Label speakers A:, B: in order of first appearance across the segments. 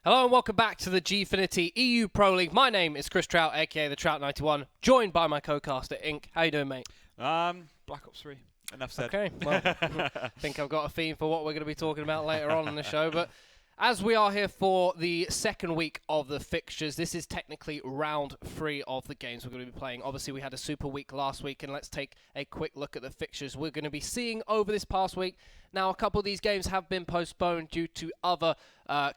A: Hello and welcome back to the Gfinity EU Pro League. My name is Chris Trout, aka the Trout91, joined by my co-caster Ink. How you doing, mate?
B: Black Ops 3. Enough said.
A: Okay, well, I think I've got a theme for what we're going to be talking about later on in the show, but as we are here for the second week of the fixtures, this is technically round 3 of the games we're going to be playing. Obviously, we had a super week last week, and let's take a quick look at the fixtures we're going to be seeing over this past week. Now, a couple of these games have been postponed due to other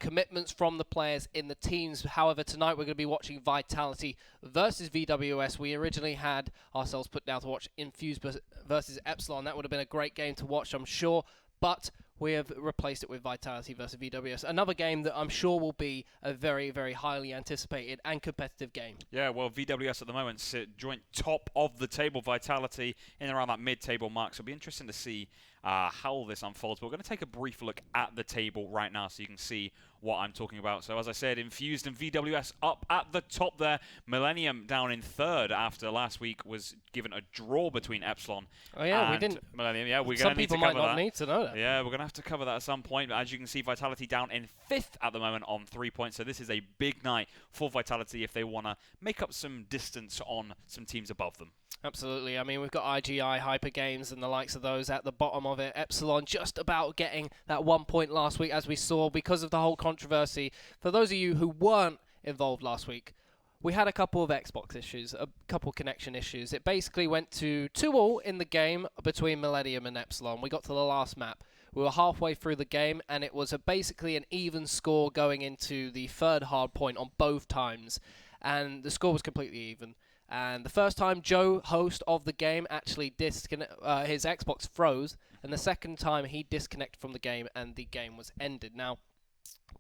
A: commitments from the players in the teams. However, tonight we're going to be watching Vitality versus VWS. We originally had ourselves put down to watch Infuse versus Epsilon. That would have been a great game to watch, I'm sure, but we have replaced it with Vitality versus VWS. Another game that I'm sure will be a very, very highly anticipated and competitive game.
B: Yeah, well, VWS at the moment sit joint top of the table. Vitality in around that mid-table mark. So it'll be interesting to see how this unfolds. But we're going to take a brief look at the table right now so you can see what I'm talking about. So as I said, Infused and VWS up at the top there. Millennium down in third after last week was given a draw between Epsilon and
A: we didn't.
B: Millennium. Yeah, we're
A: Some
B: going to need to
A: people
B: cover
A: might not
B: that.
A: need to know that.
B: Yeah, we're going to have to cover that at some point. But as you can see, Vitality down in 5th at the moment on 3 points. So this is a big night for Vitality if they want to make up some distance on some teams above them.
A: Absolutely. I mean, we've got IGI, Hyper Games, and the likes of those at the bottom of it. Epsilon just about getting that 1 point last week, as we saw, because of the whole controversy. For those of you who weren't involved last week, we had a couple of Xbox issues, a couple connection issues. It basically went to 2-2 in the game between Millennium and Epsilon. We got to the last map. We were halfway through the game, and it was basically an even score going into the third hard point on both times. And the score was completely even. And the first time Joe, host of the game, actually his Xbox froze, and the second time he disconnected from the game and the game was ended. Now,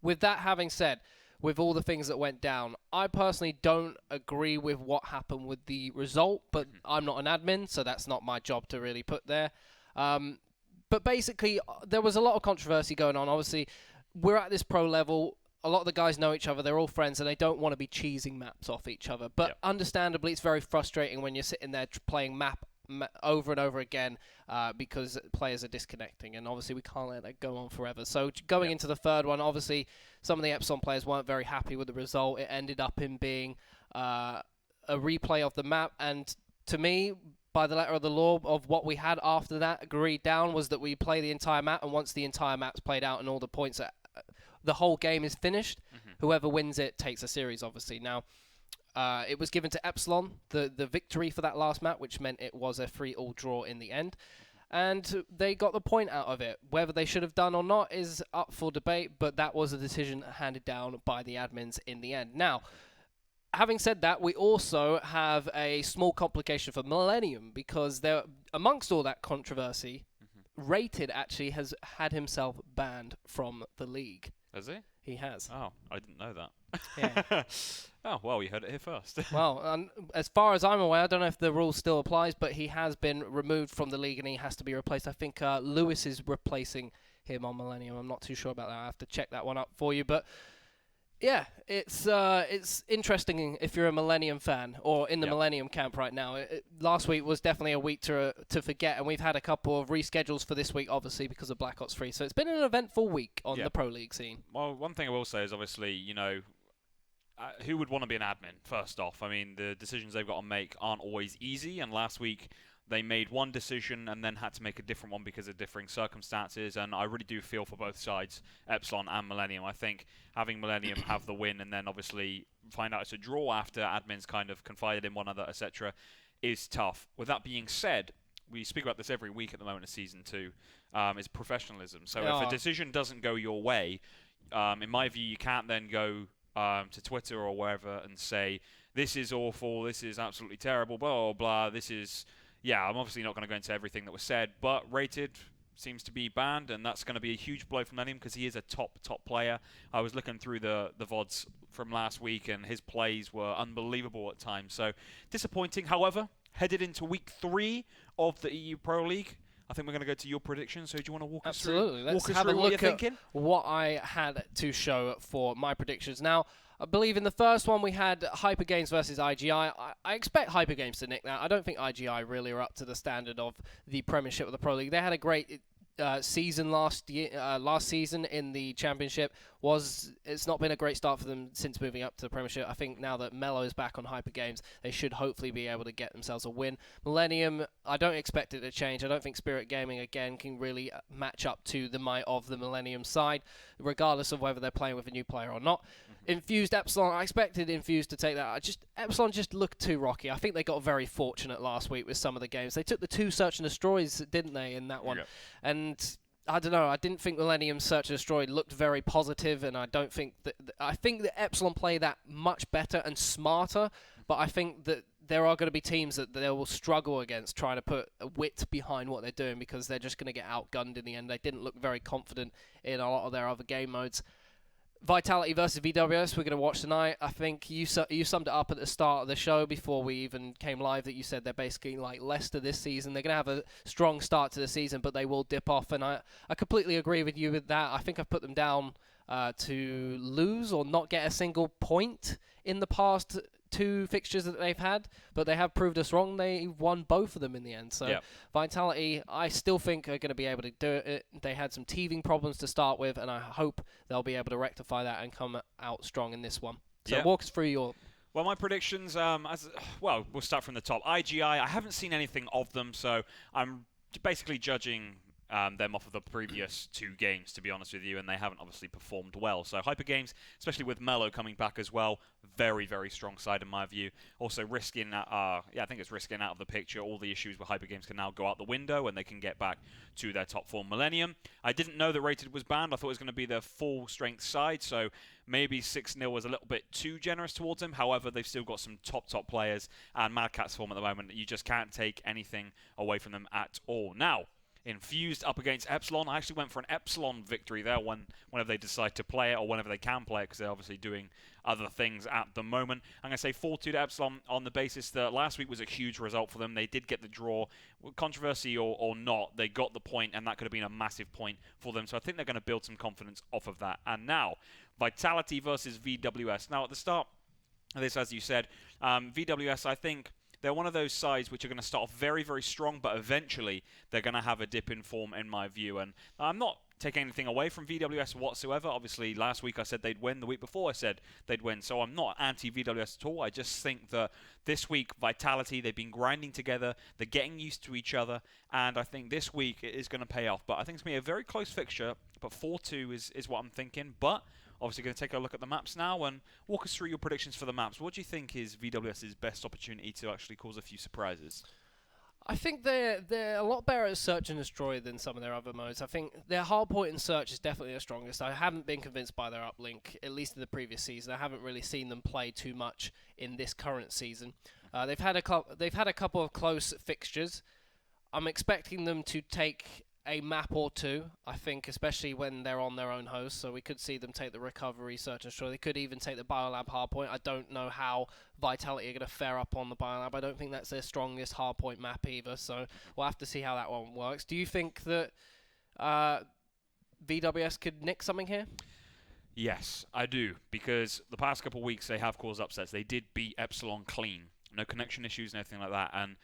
A: with that having said, with all the things that went down, I personally don't agree with what happened with the result, but I'm not an admin, so that's not my job to really put there. But basically, there was a lot of controversy going on. Obviously, we're at this pro level. A lot of the guys know each other. They're all friends, and they don't want to be cheesing maps off each other. But understandably, it's very frustrating when you're sitting there playing map over and over again because players are disconnecting. And obviously, we can't let that go on forever. So going into the third one, obviously, some of the Epsilon players weren't very happy with the result. It ended up in being a replay of the map. And to me, by the letter of the law of what we had after that agreed down was that we play the entire map. And once the entire map's played out and all the points the whole game is finished. Whoever wins it takes a series, obviously. Now, it was given to Epsilon, the victory for that last map, which meant it was a 3-3 draw in the end. And they got the point out of it. Whether they should have done or not is up for debate, but that was a decision handed down by the admins in the end. Now, having said that, we also have a small complication for Millennium, because amongst all that controversy, Rated actually has had himself banned from the league.
B: Has he?
A: He has.
B: Oh, I didn't know that.
A: Yeah.
B: Oh, well, you heard it here first.
A: Well, as far as I'm aware, I don't know if the rule still applies, but he has been removed from the league and he has to be replaced. I think Lewis is replacing him on Millennium. I'm not too sure about that. I have to check that one up for you. But yeah, it's interesting if you're a Millennium fan or in the Millennium camp right now. Last week was definitely a week to forget, and we've had a couple of reschedules for this week, obviously, because of Black Ops 3. So it's been an eventful week on the Pro League scene.
B: Well, one thing I will say is obviously, who would want to be an admin, first off? I mean, the decisions they've got to make aren't always easy, and last week they made one decision and then had to make a different one because of differing circumstances, and I really do feel for both sides, Epsilon and Millennium. I think having Millennium have the win and then obviously find out it's a draw after admins kind of confided in one another, etc., is tough. With that being said, we speak about this every week at the moment of Season 2, is professionalism. So if a decision doesn't go your way, in my view, you can't then go to Twitter or wherever and say, this is awful, this is absolutely terrible, blah, blah, blah, this is... Yeah, I'm obviously not going to go into everything that was said, but Rated seems to be banned, and that's going to be a huge blow from him because he is a top player. I was looking through the VODs from last week, and his plays were unbelievable at times. So disappointing. However, headed into week 3 of the EU Pro League, I think we're going to go to your predictions. So do you want to walk us through?
A: Absolutely. Let's have a look at what I had to show for my predictions. Now, I believe in the first one we had Hyper Games versus IGI. I expect Hyper Games to nick that. I don't think IGI really are up to the standard of the Premiership of the Pro League. They had a great season last season in the championship it's not been a great start for them since moving up to the Premiership. I think now that Mello is back on Hyper Games, they should hopefully be able to get themselves a win. Millennium, I don't expect it to change. I don't think Spirit Gaming again can really match up to the might of the Millennium side, regardless of whether they're playing with a new player or not. Infused Epsilon, I expected Infused to take that. Epsilon just looked too rocky. I think they got very fortunate last week with some of the games. They took the 2 Search and Destroys, didn't they, in that one?
B: Yeah.
A: And I don't know. I didn't think Millennium Search and Destroy looked very positive, and I don't think that. I think that Epsilon play that much better and smarter, but I think that there are going to be teams that they will struggle against trying to put a wit behind what they're doing because they're just going to get outgunned in the end. They didn't look very confident in a lot of their other game modes. Vitality versus VWS, we're going to watch tonight. I think you summed it up at the start of the show before we even came live that you said they're basically like Leicester this season. They're going to have a strong start to the season, but they will dip off, and I completely agree with you with that. I think I've put them down to lose or not get a single point in the past 2 fixtures that they've had, but they have proved us wrong. They won both of them in the end. So
B: yep.
A: Vitality, I still think are going to be able to do it. They had some teething problems to start with, and I hope they'll be able to rectify that and come out strong in this one. So walk us through your...
B: Well, my predictions, we'll start from the top. IGI, I haven't seen anything of them, so I'm basically judging them off of the previous 2 games, to be honest with you, and they haven't obviously performed well. So Hyper Games, especially with Mello coming back as well, very, very strong side in my view. Also risking, I think it's risking out of the picture. All the issues with Hyper Games can now go out the window and they can get back to their top form Millennium. I didn't know that Rated was banned. I thought it was going to be their full strength side, so maybe 6-0 was a little bit too generous towards him. However, they've still got some top players, and Mad Cat's form at the moment, you just can't take anything away from them at all. Now, Infused up against Epsilon. I actually went for an Epsilon victory there whenever they decide to play it or whenever they can play it, because they're obviously doing other things at the moment. I'm going to say 4-2 to Epsilon on the basis that last week was a huge result for them. They did get the draw. Controversy or not, they got the point, and that could have been a massive point for them. So I think they're going to build some confidence off of that. And now, Vitality versus VWS. Now, at the start of this, as you said, VWS, I think... they're one of those sides which are going to start off very, very strong, but eventually they're going to have a dip in form, in my view. And I'm not taking anything away from VWS whatsoever. Obviously, last week I said they'd win. The week before I said they'd win. So I'm not anti-VWS at all. I just think that this week, Vitality, they've been grinding together. They're getting used to each other. And I think this week it is going to pay off. But I think it's going to be a very close fixture. But 4-2 is what I'm thinking. But... obviously going to take a look at the maps now and walk us through your predictions for the maps. What do you think is VWS's best opportunity to actually cause a few surprises?
A: I think they're a lot better at Search and Destroy than some of their other modes. I think their hardpoint and Search is definitely the strongest. I haven't been convinced by their uplink, at least in the previous season. I haven't really seen them play too much in this current season. They've had a couple of close fixtures. I'm expecting them to take a map or 2, I think, especially when they're on their own host. So we could see them take the Recovery, Search and Destroy. They could even take the Biolab hardpoint. I don't know how Vitality are going to fare up on the Biolab. I don't think that's their strongest hardpoint map either. So we'll have to see how that one works. Do you think that VWS could nick something here?
B: Yes, I do, because the past couple of weeks they have caused upsets. They did beat Epsilon clean. No connection issues, nothing like that. And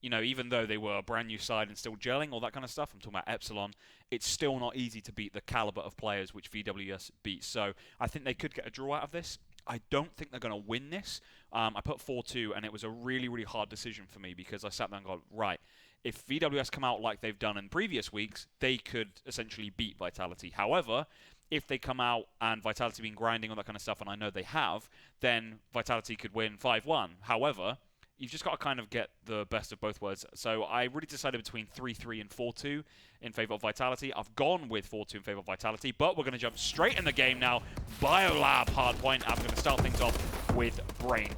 B: you know, even though they were a brand new side and still gelling, all that kind of stuff, I'm talking about Epsilon, it's still not easy to beat the caliber of players which VWS beats. So I think they could get a draw out of this. I don't think they're going to win this. I put 4-2, and it was a really, really hard decision for me because I sat there and go, right, if VWS come out like they've done in previous weeks, they could essentially beat Vitality. However, if they come out and Vitality been grinding, all that kind of stuff, and I know they have, then Vitality could win 5-1. However, you've just got to kind of get the best of both worlds. So I really decided between 3-3 and 4-2 in favor of Vitality. I've gone with 4-2 in favor of Vitality, but we're going to jump straight in the game now. Biolab hardpoint. I'm going to start things off with Brain.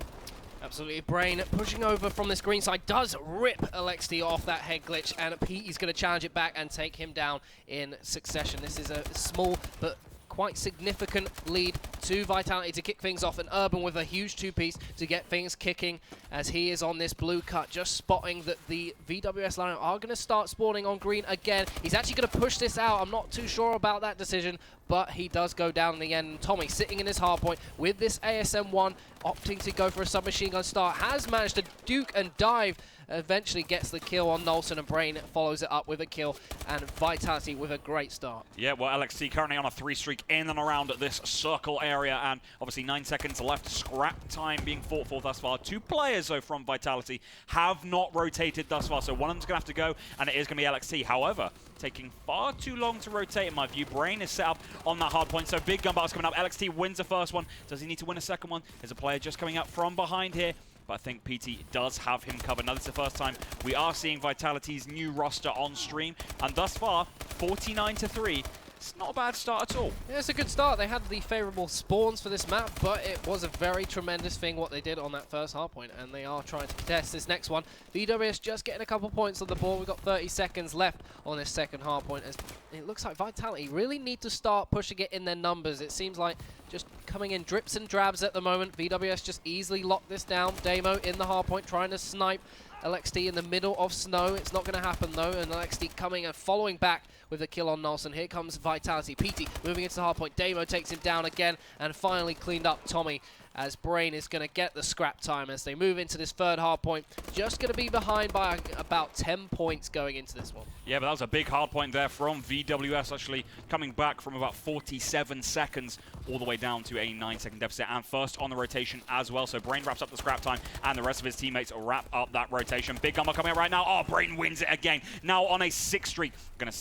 A: Absolutely. Brain pushing over from this green side does rip Alexi off that head glitch, and Pete is going to challenge it back and take him down in succession. This is a small but quite significant lead to Vitality to kick things off, and Urban with a huge 2-piece to get things kicking as he is on this blue cut, just spotting that the VWS lineup are going to start spawning on green again. He's actually going to push this out. I'm not too sure about that decision, but he does go down in the end. Tommy sitting in his hardpoint with this ASM-1 opting to go for a submachine gun start. Has managed to duke and dive. Eventually gets the kill on Nolson, and Brain follows it up with a kill, and Vitality with a great start.
B: Yeah, well, LXT currently on a 3 streak in and around this circle area, and obviously 9 seconds left. Scrap time being fought for thus far. 2 players, though, from Vitality have not rotated thus far, so one of them's going to have to go, and it is going to be LXT. However, taking far too long to rotate, in my view. Brain is set up on that hard point, so big gun battle's coming up. LXT wins the first one. Does he need to win a second one? There's a player just coming up from behind here, but I think PT does have him covered. Now, this is the first time we are seeing Vitality's new roster on stream, and thus far, 49-3. It's not a bad start at all.
A: Yeah, it's a good start. They had the favourable spawns for this map, but it was a very tremendous thing what they did on that first hardpoint, and they are trying to contest this next one. VWS just getting a couple points on the board. We've got 30 seconds left on this second hardpoint, as it looks like Vitality really need to start pushing it in their numbers. It seems like just coming in drips and drabs at the moment. VWS just easily locked this down. Demo in the hardpoint trying to snipe LXT in the middle of snow. It's not going to happen though, and LXT coming and following back with a kill on Nolson. Here comes Vitality. PT moving into the hardpoint. Demo takes him down again, and finally cleaned up Tommy, as Brain is going to get the scrap time as they move into this third hardpoint. Just going to be behind by about 10 points going into this one.
B: Yeah, but that was a big hard point there from VWS, actually coming back from about 47 seconds all the way down to a 9-second deficit, and first on the rotation as well. So Brain wraps up the scrap time, and the rest of his teammates wrap up that rotation. Big Gummer coming out right now. Oh, Brain wins it again. Now on a 6 streak. Gonna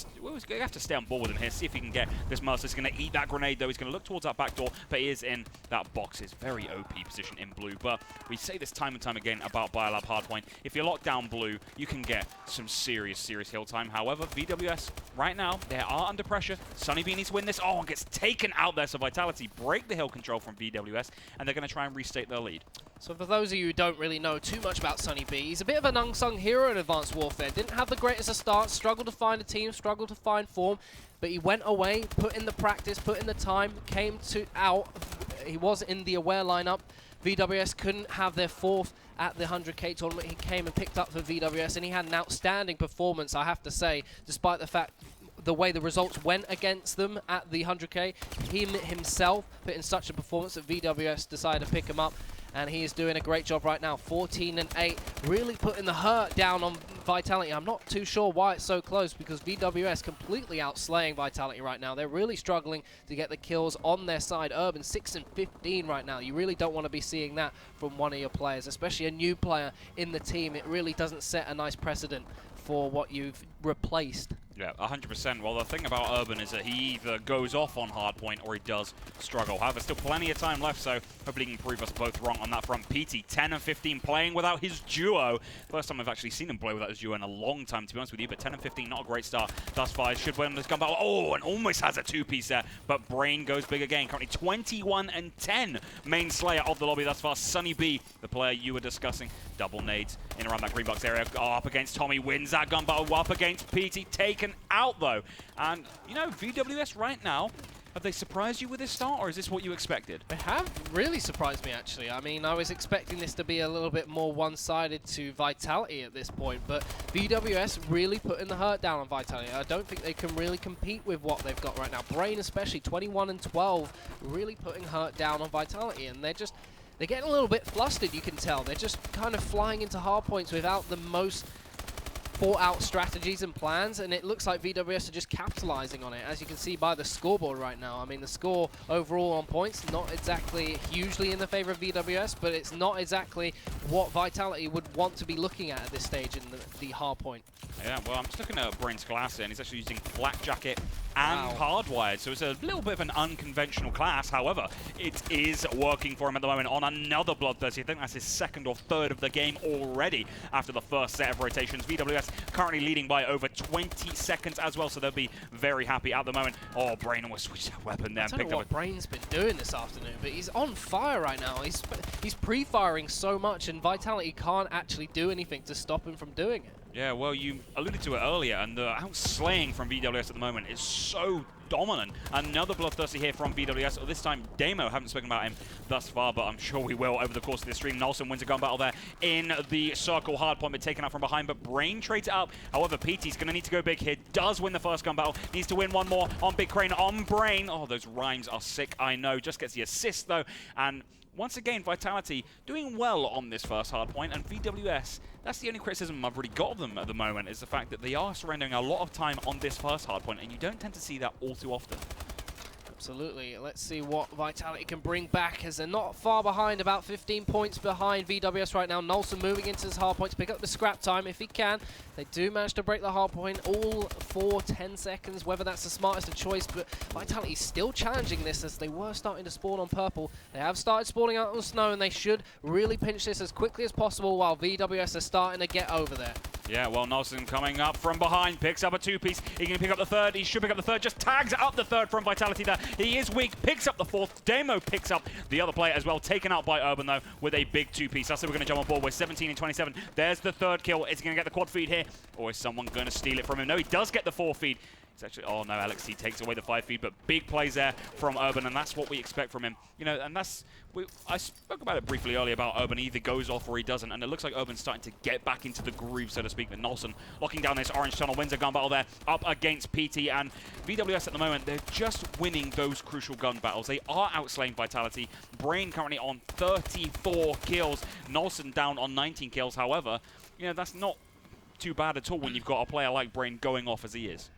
B: have to stay on board with him here, see if he can get this Mercer. He's going to eat that grenade, though. He's going to look towards that back door, but he is in that box. His very OP position in blue. But we say this time and time again about Biolab hardpoint. If you're locked down blue, you can get some serious hill time. However, VWS right now, they are under pressure. Sunny B needs to win this. Oh, and gets taken out there. So Vitality break the hill control from VWS, and they're going to try and restate their lead.
A: So for those of you who don't really know too much about Sunny B, he's a bit of an unsung hero in Advanced Warfare. Didn't have the greatest of starts, struggled to find a team, struggled to find form, but he went away, put in the practice, put in the time, came out. He was in the aware lineup. VWS couldn't have their fourth at the 100k tournament. He came and picked up for VWS, and he had an outstanding performance, I have to say, despite the fact the way the results went against them at the 100k. He himself put in such a performance that VWS decided to pick him up, and he is doing a great job right now. 14-8, really putting the hurt down on Vitality. I'm not too sure why it's so close, because VWS completely outslaying Vitality right now. They're really struggling to get the kills on their side. Urban 6-15 right now. You really don't want to be seeing that from one of your players, especially a new player in the team. It really doesn't set a nice precedent for what you've replaced.
B: Yeah, 100%. Well, the thing about Urban is that he either goes off on hardpoint or he does struggle. However, still plenty of time left, so hopefully he can prove us both wrong on that front. PT, 10-15, playing without his duo. First time I've actually seen him play without his duo in a long time, to be honest with you, but 10-15, not a great start thus far. He should win this gun battle. Oh, and almost has a 2-piece there, but Brain goes big again. Currently 21-10, main slayer of the lobby thus far. Sunny B, the player you were discussing, double nades in around that green box area. Oh, up against Tommy, wins that gun battle. Up against PT, taken out though. And, you know, VWS right now, have they surprised you with this start, or is this what you expected?
A: They have really surprised me, actually. I mean, I was expecting this to be a little bit more one-sided to Vitality at this point, but VWS really putting the hurt down on Vitality. I don't think they can really compete with what they've got right now. Brain especially, 21-12, really putting hurt down on Vitality, and they're getting a little bit flustered, you can tell. They're just kind of flying into hard points without the most thought-out strategies and plans, and it looks like VWS are just capitalizing on it, as you can see by the scoreboard right now. I mean, the score overall on points, not exactly hugely in the favor of VWS, but it's not exactly what Vitality would want to be looking at this stage in the hard point.
B: Yeah, well, I'm just looking at Brain's class here, and he's actually using flak jacket and hardwired, so it's a little bit of an unconventional class. However, it is working for him at the moment on another Bloodthirsty. I think that's his second or third of the game already after the first set of rotations. VWS currently leading by over 20 seconds as well, so they'll be very happy at the moment. Oh, Brain almost switched that weapon there.
A: I don't know what Brain's been doing this afternoon, but he's on fire right now. He's pre-firing so much, and Vitality can't actually do anything to stop him from doing it.
B: Yeah, well, you alluded to it earlier, and the outslaying from VWS at the moment is so dominant. Another Bloodthirsty here from VWS. Well, this time, Damo, haven't spoken about him thus far, but I'm sure we will over the course of this stream. Nolson wins a gun battle there in the circle. Hardpoint, but taken out from behind, but Brain trades it up. However, PT's going to need to go big here. Does win the first gun battle. Needs to win one more on Big Crane, on Brain. Oh, those rhymes are sick, I know. Just gets the assist, though, and once again, Vitality doing well on this first hardpoint, and VWS, that's the only criticism I've really got of them at the moment, is the fact that they are surrendering a lot of time on this first hardpoint, and you don't tend to see that all too often.
A: Absolutely. Let's see what Vitality can bring back, as they're not far behind, about 15 points behind VWS right now. Nolson moving into his hardpoint to pick up the scrap time if he can. They do manage to break the hardpoint all for 10 seconds, whether that's the smartest of choice, but Vitality is still challenging this as they were starting to spawn on purple. They have started spawning out on snow, and they should really pinch this as quickly as possible while VWS are starting to get over there.
B: Yeah, well, Nelson coming up from behind, picks up a two-piece. He can pick up the third. He should pick up the third. Just tags up the third from Vitality there. He is weak, picks up the fourth. Demo picks up the other player as well. Taken out by Urban, though, with a big two-piece. That's how we're going to jump on board. We're 17 and 27. There's the third kill. Is he going to get the quad feed here? Or is someone going to steal it from him? No, he does get the 4 feed. It's actually, oh no, LXC takes away the 5 feed, but big plays there from Urban, and that's what we expect from him. You know, and that's, I spoke about it briefly earlier about Urban, he either goes off or he doesn't, and it looks like Urban's starting to get back into the groove, so to speak, with Nolson locking down this orange tunnel, wins a gun battle there, up against PT, and VWS at the moment, they're just winning those crucial gun battles. They are outslaying Vitality. Brain currently on 34 kills, Nolson down on 19 kills, however, you know, that's not too bad at all when you've got a player like Brain going off as he is.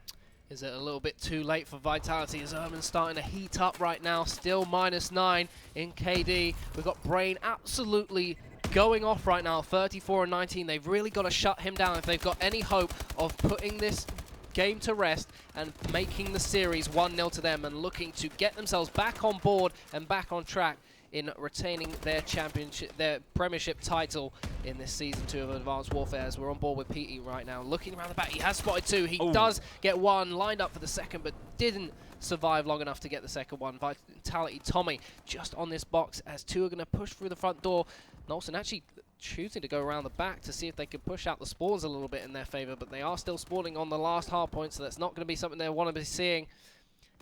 A: Is it a little bit too late for Vitality as Urban's starting to heat up right now? Still -9 in KD. We've got Brain absolutely going off right now, 34 and 19. They've really got to shut him down if they've got any hope of putting this game to rest and making the series 1-0 to them and looking to get themselves back on board and back on track in retaining their championship, their premiership title in this season 2 of Advanced Warfare. As we're on board with PT right now, looking around the back. He has spotted 2. He does get 1, lined up for the second, but didn't survive long enough to get the second one. Vitality Tommy just on this box as 2 are going to push through the front door. Nolson actually choosing to go around the back to see if they could push out the spawns a little bit in their favor, but they are still spawning on the last hard point, so that's not going to be something they want to be seeing.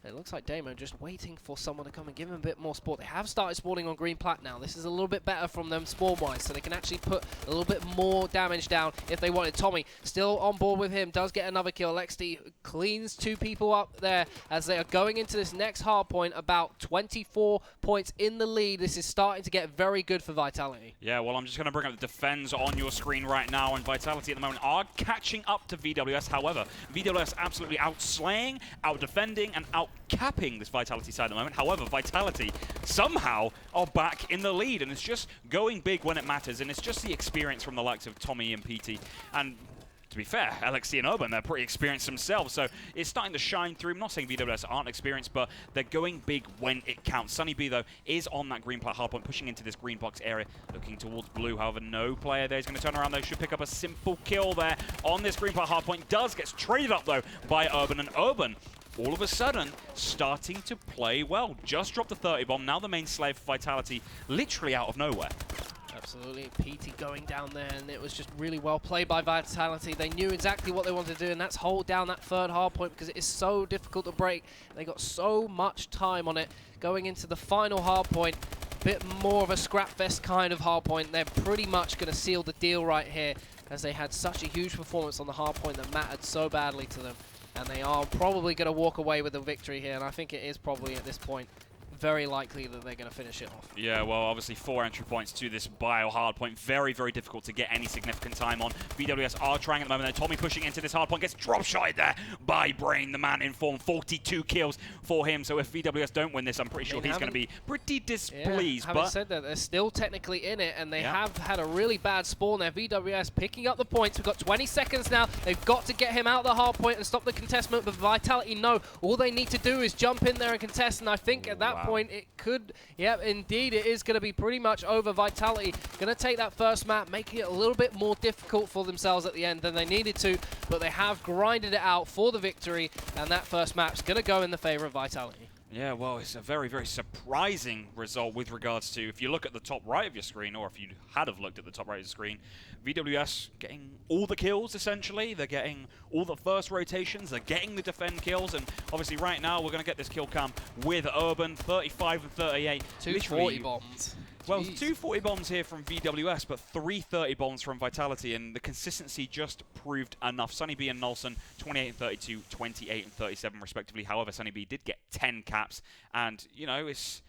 A: It looks like Damo just waiting for someone to come and give him a bit more support. They have started spawning on green plat now. This is a little bit better from them spawn-wise, so they can actually put a little bit more damage down if they wanted. Tommy still on board with him, does get another kill. LXD cleans 2 people up there as they are going into this next hard point, about 24 points in the lead. This is starting to get very good for Vitality.
B: Yeah, well, I'm just going to bring up the defense on your screen right now, and Vitality at the moment are catching up to VWS. However, VWS absolutely outslaying, out-defending, and out-capping this Vitality side at the moment. However, Vitality somehow are back in the lead, and it's just going big when it matters, and it's just the experience from the likes of Tommy and PT. And to be fair, LXC and Urban, they're pretty experienced themselves, so it's starting to shine through. I'm not saying VWS aren't experienced, but they're going big when it counts. Sunny B, though, is on that green plat hardpoint, pushing into this green box area, looking towards blue. However, no player there is going to turn around, though. Should pick up a simple kill there on this green plat hardpoint. Gets traded up, though, by Urban, and Urban all of a sudden starting to play well. Just dropped the 30 bomb, now the main slave for Vitality, literally out of nowhere.
A: Absolutely, PT going down there, and it was just really well played by Vitality. They knew exactly what they wanted to do, and that's hold down that third hard point because it is so difficult to break. They got so much time on it going into the final hard point. Bit more of a scrap fest kind of hard point. They're pretty much going to seal the deal right here as they had such a huge performance on the hard point that mattered so badly to them. And they are probably going to walk away with the victory here, and I think it is probably at this point very likely that they're going to finish it off. Yeah,
B: well, obviously 4 entry points to this bio hard point. Very, very difficult to get any significant time on. VWS are trying at the moment. Tommy pushing into this hard point, gets drop shot there by Brain, the man in form. 42 kills for him. So if VWS don't win this, I'm pretty sure he's going to be pretty displeased.
A: Having said that, they're still technically in it, and they have had a really bad spawn there. VWS picking up the points. We've got 20 seconds now. They've got to get him out the hard point and stop the contestment, but Vitality, no. All they need to do is jump in there and contest, and I think at that point it could, indeed, it is going to be pretty much over. Vitality going to take that first map, making it a little bit more difficult for themselves at the end than they needed to, but they have grinded it out for the victory, and that first map's going to go in the favor of Vitality.
B: Yeah, well, it's a very, very surprising result with regards to, if you look at the top right of your screen, or if you had have looked at the top right of your screen, VWS getting all the kills, essentially. They're getting all the first rotations. They're getting the defend kills. And obviously right now, we're going to get this kill cam with Urban, 35 and 38.
A: 240 bombs.
B: Well, 240 bombs here from VWS, but 330 bombs from Vitality, and the consistency just proved enough. Sunny B and Nolson, 28 and 32, 28 and 37 respectively. However, Sunny B did get 10 caps, and, you know, it's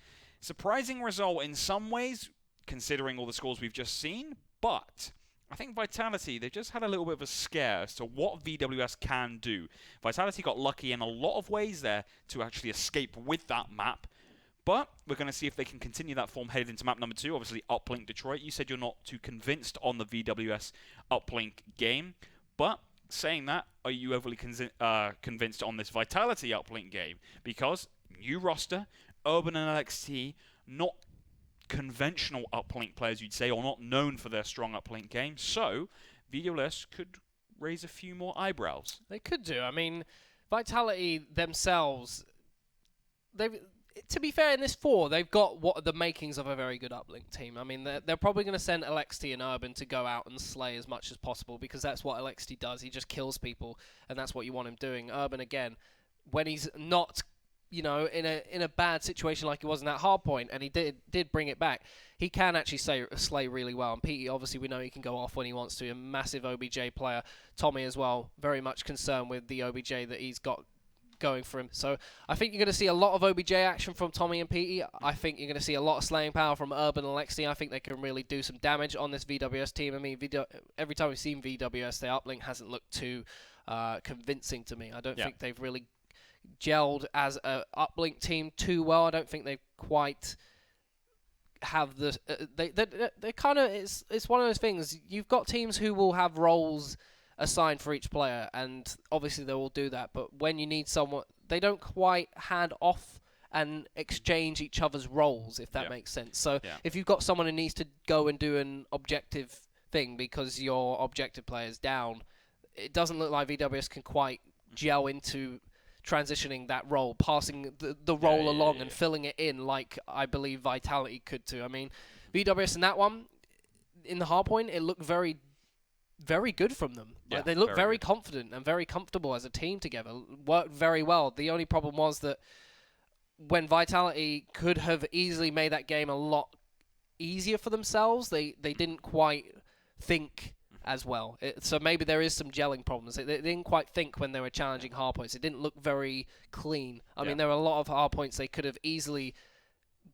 B: Surprising result in some ways, considering all the scores we've just seen, but I think Vitality, they've just had a little bit of a scare as to what VWS can do. Vitality got lucky in a lot of ways there to actually escape with that map, but we're going to see if they can continue that form headed into map number 2, obviously uplink Detroit. You said you're not too convinced on the VWS uplink game, but saying that, are you overly convinced on this Vitality uplink game? Because new roster, Urban and LXT, not conventional uplink players, you'd say, or not known for their strong uplink game. So VWS could raise a few more eyebrows.
A: They could do. I mean, Vitality themselves, to be fair, in this 4, they've got what the makings of a very good uplink team. I mean, they're probably going to send LXT and Urban to go out and slay as much as possible, because that's what LXT does. He just kills people, and that's what you want him doing. Urban, again, when he's not, you know, in a bad situation like he was in that hard point, and he did bring it back, he can actually slay really well. And Petey, obviously, we know he can go off when he wants to. A massive OBJ player. Tommy as well, very much concerned with the OBJ that he's got going for him. So I think you're going to see a lot of OBJ action from Tommy and Petey. I think you're going to see a lot of slaying power from Urban and Lexi. I think they can really do some damage on this VWS team. I mean, every time we've seen VWS, their uplink hasn't looked too convincing to me. I don't think they've really gelled as a uplink team too well. I don't think they quite have the they kind of, it's one of those things. You've got teams who will have roles assigned for each player, and obviously they will do that, but when you need someone, they don't quite hand off and exchange each other's roles, if that makes sense. So if you've got someone who needs to go and do an objective thing because your objective player is down, it doesn't look like VWS can quite gel into transitioning that role, passing the role along and filling it in like I believe Vitality could too. I mean, VWS in that one, in the hardpoint, it looked very good from them. Like, they looked very confident and very comfortable as a team together. Worked very well. The only problem was that when Vitality could have easily made that game a lot easier for themselves, they didn't quite think as well. So maybe there is some gelling problems. They didn't quite think when they were challenging hardpoints. It didn't look very clean. I mean, there were a lot of hardpoints they could have easily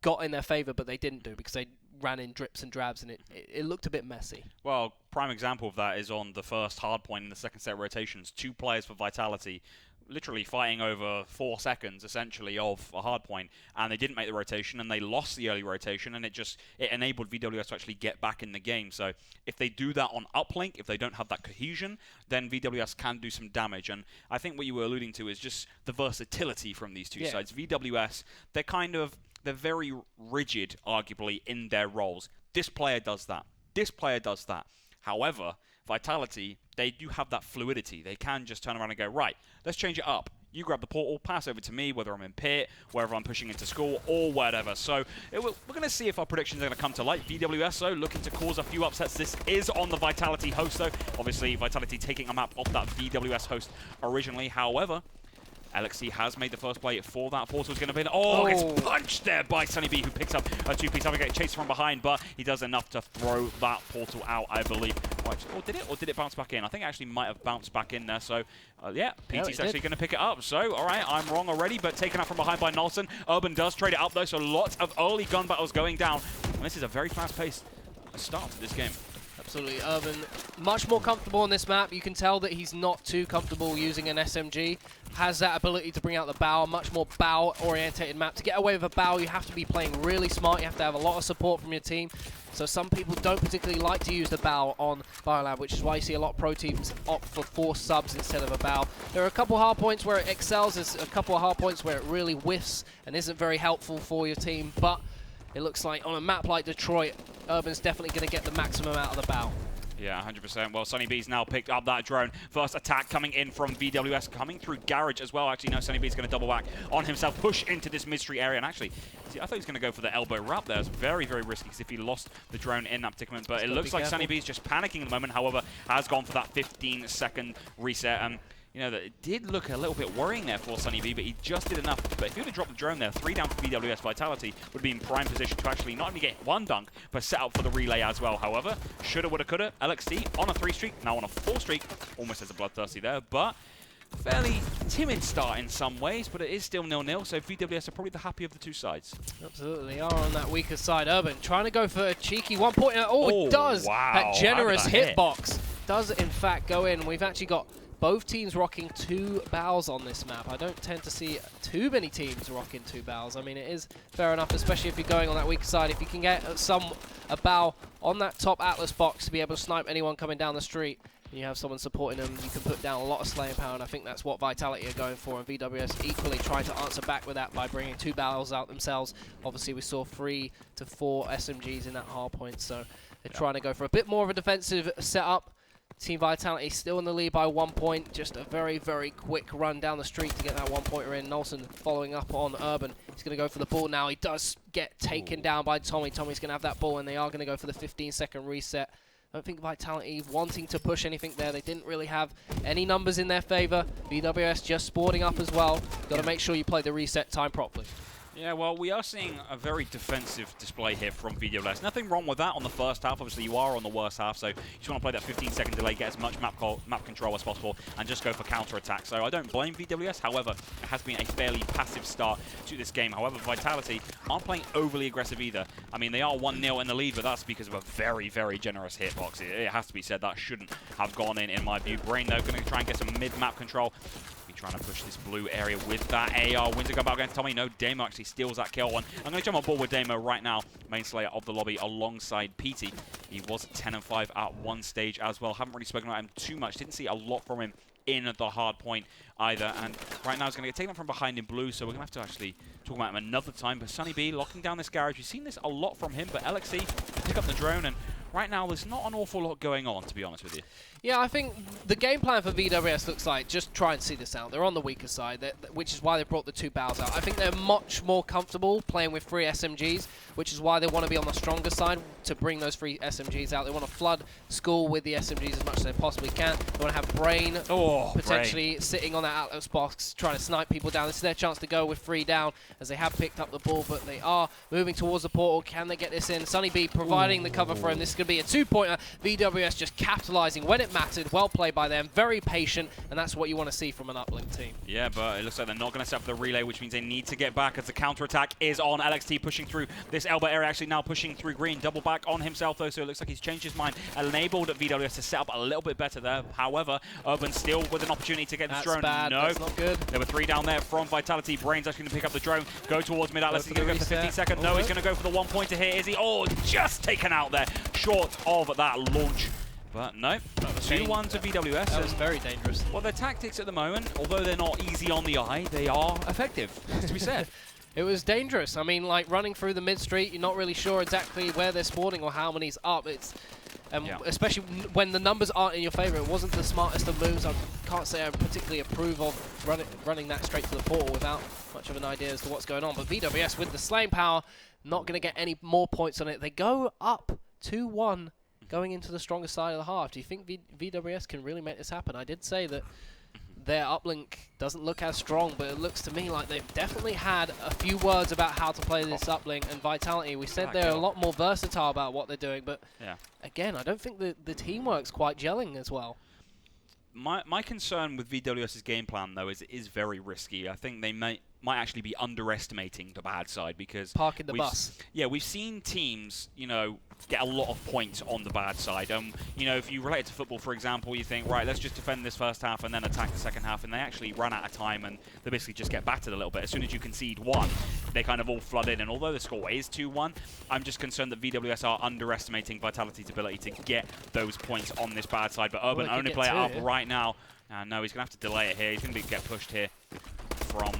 A: got in their favor, but they didn't do because they ran in drips and drabs, and it looked a bit messy.
B: Well, prime example of that is on the first hard point in the second set rotations. 2 players for Vitality literally fighting over 4 seconds, essentially, of a hard point, and they didn't make the rotation, and they lost the early rotation, and it enabled VWS to actually get back in the game. So if they do that on uplink, if they don't have that cohesion, then VWS can do some damage. And I think what you were alluding to is just the versatility from these two sides. VWS, they're very rigid, arguably, in their roles. This player does that. This player does that. However, Vitality, they do have that fluidity. They can just turn around and go, right, let's change it up. You grab the portal, pass over to me, whether I'm in pit, whether I'm pushing into school, or whatever. So we're going to see if our predictions are going to come to light. VWS, though, looking to cause a few upsets. This is on the Vitality host, though. Obviously, Vitality taking a map off that VWS host originally. However, LXT has made the first play for that. Portal's going to be... Oh, gets punched there by Sunny B, who picks up a 2-piece. I'm going to get chased from behind, but he does enough to throw that portal out, I believe. Or did it? Or did it bounce back in? I think it actually might have bounced back in there. So, yeah, PT's actually going to pick it up. So, all right, I'm wrong already, but taken out from behind by Nolson. Urban does trade it up, though, so lots of early gun battles going down. And this is a very fast-paced start to this game.
A: Absolutely. Urban, much more comfortable on this map. You can tell that he's not too comfortable using an SMG. Has that ability to bring out the bow, much more bow-orientated map. To get away with a bow, you have to be playing really smart. You have to have a lot of support from your team. So some people don't particularly like to use the bow on Biolab, which is why you see a lot of pro teams opt for 4 subs instead of a bow. There are a couple hard points where it excels. There's a couple of hard points where it really whiffs and isn't very helpful for your team. But it looks like on a map like Detroit, Urban's definitely going to get the maximum out of the bow.
B: Yeah, 100%. Well, Sunny B's now picked up that drone. First attack coming in from VWS, coming through Garage as well. Actually, no, Sunny B's going to double back on himself, push into this mystery area. And actually, see, I thought he was going to go for the elbow wrap there. It's very, very risky because if he lost the drone in that particular moment. But it looks like Sunny B's just panicking at the moment. However, has gone for that 15-second reset. You know, that it did look a little bit worrying there for Sunny B, but he just did enough. But if he would have dropped the drone there, 3 down for VWS, Vitality would be in prime position to actually not only get 1 dunk, but set up for the relay as well. However, shoulda, woulda, coulda, LXT on a 3 streak, now on a 4 streak, almost as a bloodthirsty there, but fairly timid start in some ways, but it is still 0-0, so VWS are probably the happy of the two sides.
A: Absolutely, they are on that weaker side. Urban trying to go for a cheeky 1 point. Oh, it does.
B: Wow.
A: That generous
B: Hit?
A: hitbox does in fact go in. We've actually got both teams rocking 2 bows on this map. I don't tend to see too many teams rocking 2 bows. I mean, it is fair enough, especially if you're going on that weaker side. If you can get a bow on that top Atlas box to be able to snipe anyone coming down the street, and you have someone supporting them, you can put down a lot of slaying power, and I think that's what Vitality are going for, and VWS equally trying to answer back with that by bringing 2 barrels out themselves. Obviously, we saw 3 to 4 SMGs in that hard point, so they're trying to go for a bit more of a defensive setup. Team Vitality still in the lead by 1 point. Just a very, very quick run down the street to get that 1-pointer in. Nolson following up on Urban. He's going to go for the ball now. He does get taken down by Tommy. Tommy's going to have that ball, and they are going to go for the 15-second reset. I don't think Vitality wanting to push anything there. They didn't really have any numbers in their favor. VWS just sporting up as well. Got to make sure you play the reset time properly.
B: Yeah, well, we are seeing a very defensive display here from VWS. Nothing wrong with that on the first half. Obviously, you are on the worst half, so you just want to play that 15-second delay, get as much map control as possible, and just go for counter-attack. So I don't blame VWS. However, it has been a fairly passive start to this game. However, Vitality aren't playing overly aggressive either. I mean, they are 1-0 in the lead, but that's because of a very, very generous hitbox. It has to be said, that shouldn't have gone in my view. Brain, though, going to try and get some mid-map control. Trying to push this blue area with that AR. Wins a gun back against Tommy. No, Damo actually steals that kill one. I'm going to jump on board with Damo right now. Main Slayer of the lobby alongside PT. He was 10-5 at one stage as well. Haven't really spoken about him too much. Didn't see a lot from him in the hard point either. And right now he's going to get taken from behind in blue, so we're going to have to actually talk about him another time. But Sunny B locking down this garage. We've seen this a lot from him, but LXC pick up the drone, and right now there's not an awful lot going on, to be honest with you.
A: Yeah, I think the game plan for VWS looks like just try and see this out. They're on the weaker side, which is why they brought the 2 bows out. I think they're much more comfortable playing with 3 SMGs, which is why they want to be on the stronger side to bring those 3 SMGs out. They want to flood school with the SMGs as much as they possibly can. They want to have Brain potentially sitting on that Atlas box trying to snipe people down. This is their chance to go with 3 down, as they have picked up the ball, but they are moving towards the portal. Can they get this in? Sunny B providing the cover for him. This is going to be a 2-pointer. VWS just capitalizing when it mattered. Well played by them. Very patient, and that's what you want to see from an uplink team. Yeah,
B: but it looks like they're not going to set up the relay, which means they need to get back as the counter-attack is on. LXT pushing through this Elba area, actually now pushing through green. Double back on himself, though, so it looks like he's changed his mind. Enabled VWS to set up a little bit better there. However, Urban still with an opportunity to get this drone.
A: Bad.
B: No,
A: that's not good.
B: There were 3 down there from Vitality. Brain's actually going to pick up the drone, go towards mid-Atlas. He's going to go for the 15-second. No, he's going to go for the 1-pointer here. Is he? Oh, just taken out there, short of that launch. But no, 2-1 to VWS.
A: That was very dangerous.
B: Well, their tactics at the moment, although they're not easy on the eye, they are effective, to be said.
A: It was dangerous. I mean, like running through the mid-street, you're not really sure exactly where they're spawning or how many's up. Especially when the numbers aren't in your favor. It wasn't the smartest of moves. I can't say I particularly approve of running that straight to the portal without much of an idea as to what's going on. But VWS with the slaying power, not going to get any more points on it. They go up 2-1. Going into the stronger side of the half. Do you think VWS can really make this happen? I did say that their uplink doesn't look as strong, but it looks to me like they've definitely had a few words about how to play this uplink. And Vitality, we said they're a lot more versatile about what they're doing, but again, I don't think the teamwork's quite gelling as well.
B: My concern with VWS's game plan, though, is it is very risky. I think they might actually be underestimating the bad side, because
A: parking the bus.
B: Yeah, we've seen teams, get a lot of points on the bad side. If you relate it to football, for example, you think, right, let's just defend this first half and then attack the second half, and they actually run out of time and they basically just get battered a little bit. As soon as you concede 1, they kind of all flood in, and although the score is 2-1, I'm just concerned that VWS are underestimating Vitality's ability to get those points on this bad side. But Urban only play it up right now. No, he's going to have to delay it here. He's going to get pushed here from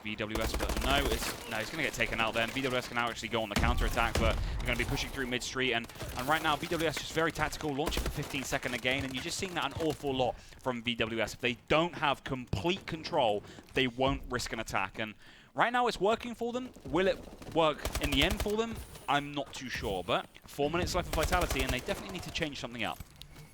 B: VWS, but no, he's going to get taken out then. VWS can now actually go on the counter-attack, but they're going to be pushing through mid-street, and right now VWS just very tactical, launching for 15-second again, and you're just seeing that an awful lot from VWS. If they don't have complete control, they won't risk an attack, and right now it's working for them. Will it work in the end for them? I'm not too sure, but 4 minutes left for Vitality, and they definitely need to change something up.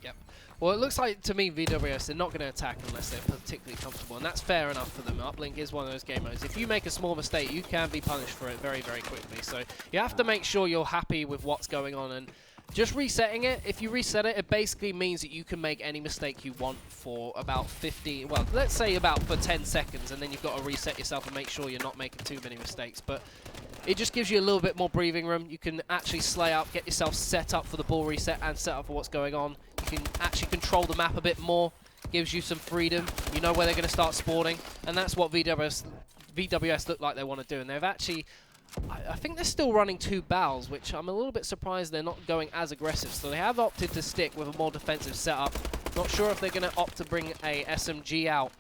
A: Yep. Well, it looks like, to me, VWS, they're not going to attack unless they're particularly comfortable, and that's fair enough for them. Uplink is one of those game modes. If you make a small mistake, you can be punished for it very, very quickly. So you have to make sure you're happy with what's going on, and just resetting it, if you reset it, it basically means that you can make any mistake you want for about 15, well, let's say about for 10 seconds, and then you've got to reset yourself and make sure you're not making too many mistakes. But it just gives you a little bit more breathing room. You can actually slay up, get yourself set up for the ball reset and set up for what's going on. You can actually control the map a bit more, gives you some freedom. You know where they're going to start spawning, and that's what VWS look like they want to do. And they've actually, I think they're still running 2 Baals, which I'm a little bit surprised they're not going as aggressive. So they have opted to stick with a more defensive setup. Not sure if they're going to opt to bring a SMG out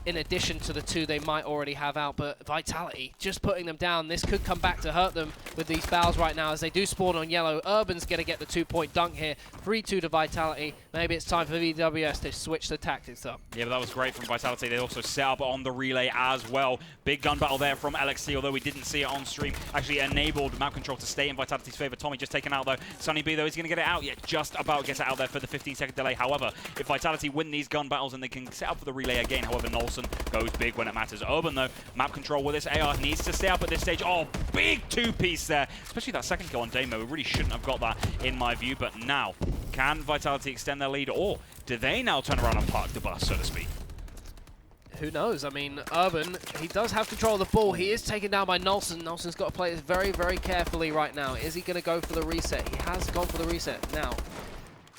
A: in addition to the 2 they might already have out, but Vitality just putting them down. This could come back to hurt them with these Baals right now as they do spawn on yellow. Urban's going to get the 2-point dunk here. 3-2 to Vitality. Maybe it's time for VWS to switch the tactics up.
B: Yeah, but that was great from Vitality. They also set up on the relay as well. Big gun battle there from LXT, although we didn't see it on stream. Actually enabled map control to stay in Vitality's favor. Tommy just taken out though. Sunny B though is going to get it out. Yeah, just about gets it out there for the 15-second delay. However, if Vitality win these gun battles and they can set up for the relay again, however, Nolson goes big when it matters. Urban though, map control with this AR needs to stay up at this stage. Oh, big 2-piece there. Especially that second kill on Damo. We really shouldn't have got that in my view, but now, can Vitality extend their lead, or do they now turn around and park the bus, so to speak?
A: Who knows? I mean, Urban, he does have control of the ball. He is taken down by Nolson. Nolson's got to play this very, very carefully right now. Is he going to go for the reset? He has gone for the reset. Now,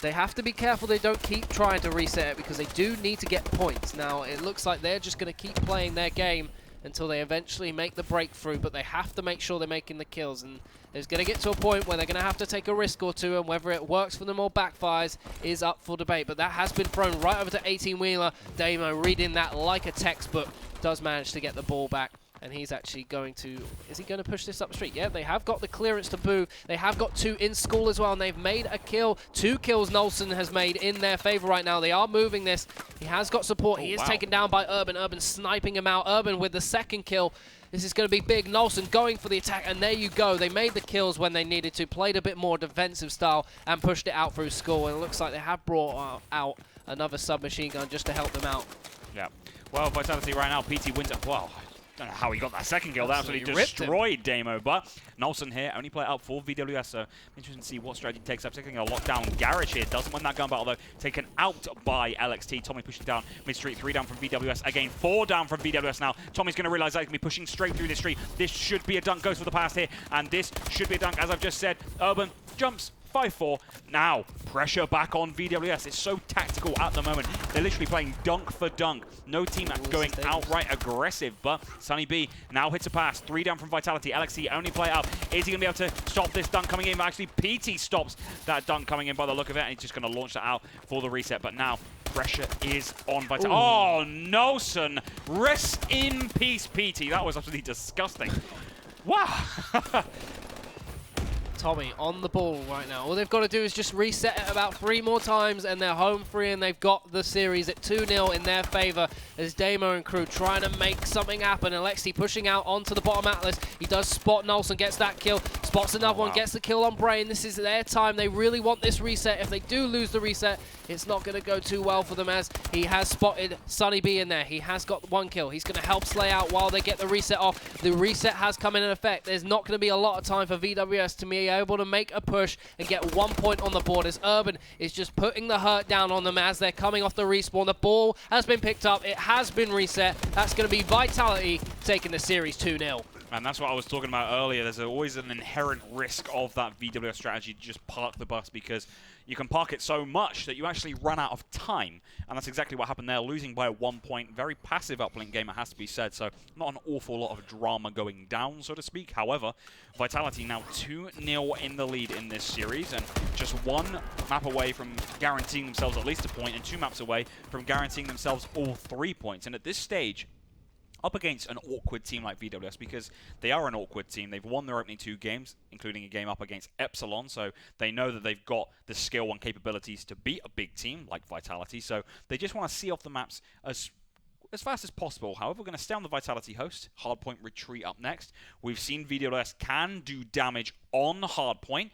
A: they have to be careful they don't keep trying to reset it because they do need to get points. Now, it looks like they're just going to keep playing their game until they eventually make the breakthrough, but they have to make sure they're making the kills. And it's going to get to a point where they're going to have to take a risk or two, and whether it works for them or backfires is up for debate. But that has been thrown right over to 18-wheeler. Damo reading that like a textbook, does manage to get the ball back. And he's actually going to, is he going to push this up the street? Yeah, they have got the clearance to move. They have got 2 in school as well, and they've made a kill. 2 kills Nolson has made in their favor right now. They are moving this. He has got support. He is taken down by Urban. Urban sniping him out. Urban with the 2nd kill. This is going to be big. Nolson going for the attack, and there you go. They made the kills when they needed to, played a bit more defensive style, and pushed it out through school. And it looks like they have brought out another submachine gun just to help them out.
B: Yeah. Well, Vitality right now, PT wins it. Wow. Don't know how he got that second kill. That absolutely destroyed Damo, but Nolson here only play out for VWS, so interesting to see what strategy he takes up. Taking a lockdown. Garage here doesn't win that gun battle though. Taken out by LXT. Tommy pushing down mid-street. 3 down from VWS. Again, 4 down from VWS now. Tommy's going to realize that he's going to be pushing straight through this street. This should be a dunk. Goes for the pass here, and this should be a dunk, as I've just said. Urban jumps. 5-4. Now, pressure back on VWS. It's so tactical at the moment. They're literally playing dunk for dunk. No team going outright aggressive, but Sunny B now hits a pass. 3 down from Vitality. LXC only play up. Is he going to be able to stop this dunk coming in? Actually, PT stops that dunk coming in by the look of it, and he's just going to launch that out for the reset. But now, pressure is on Vitality. Oh, Nolson. Rest in peace, PT. That was absolutely disgusting. Wow.
A: Tommy on the ball right now. All they've got to do is just reset it about 3 more times and they're home free, and they've got the series at 2-0 in their favor as Damo and crew trying to make something happen. Alexi pushing out onto the bottom atlas. He does spot Nolson, gets that kill, spots another one, gets the kill on Brain. This is their time. They really want this reset. If they do lose the reset, it's not going to go too well for them, as he has spotted Sunny B in there. He has got 1 kill. He's going to help Slay out while they get the reset off. The reset has come in effect. There's not going to be a lot of time for VWS to be able to make a push and get 1 point on the board, as Urban is just putting the hurt down on them as they're coming off the respawn. The ball has been picked up. It has been reset. That's going to be Vitality taking the series 2-0.
B: And that's what I was talking about earlier. There's always an inherent risk of that VWS strategy to just park the bus, because you can park it so much that you actually run out of time. And that's exactly what happened there, losing by 1 point. Very passive uplink game, it has to be said. So not an awful lot of drama going down, so to speak. However, Vitality now 2-0 in the lead in this series, and just 1 map away from guaranteeing themselves at least a point, and 2 maps away from guaranteeing themselves all 3 points. And at this stage, up against an awkward team like VWS, because they are an awkward team. They've won their opening 2 games, including a game up against Epsilon, so they know that they've got the skill and capabilities to beat a big team like Vitality, so they just want to see off the maps as fast as possible. However, we're going to stay on the Vitality host. Hardpoint retreat up next. We've seen VWS can do damage on Hardpoint,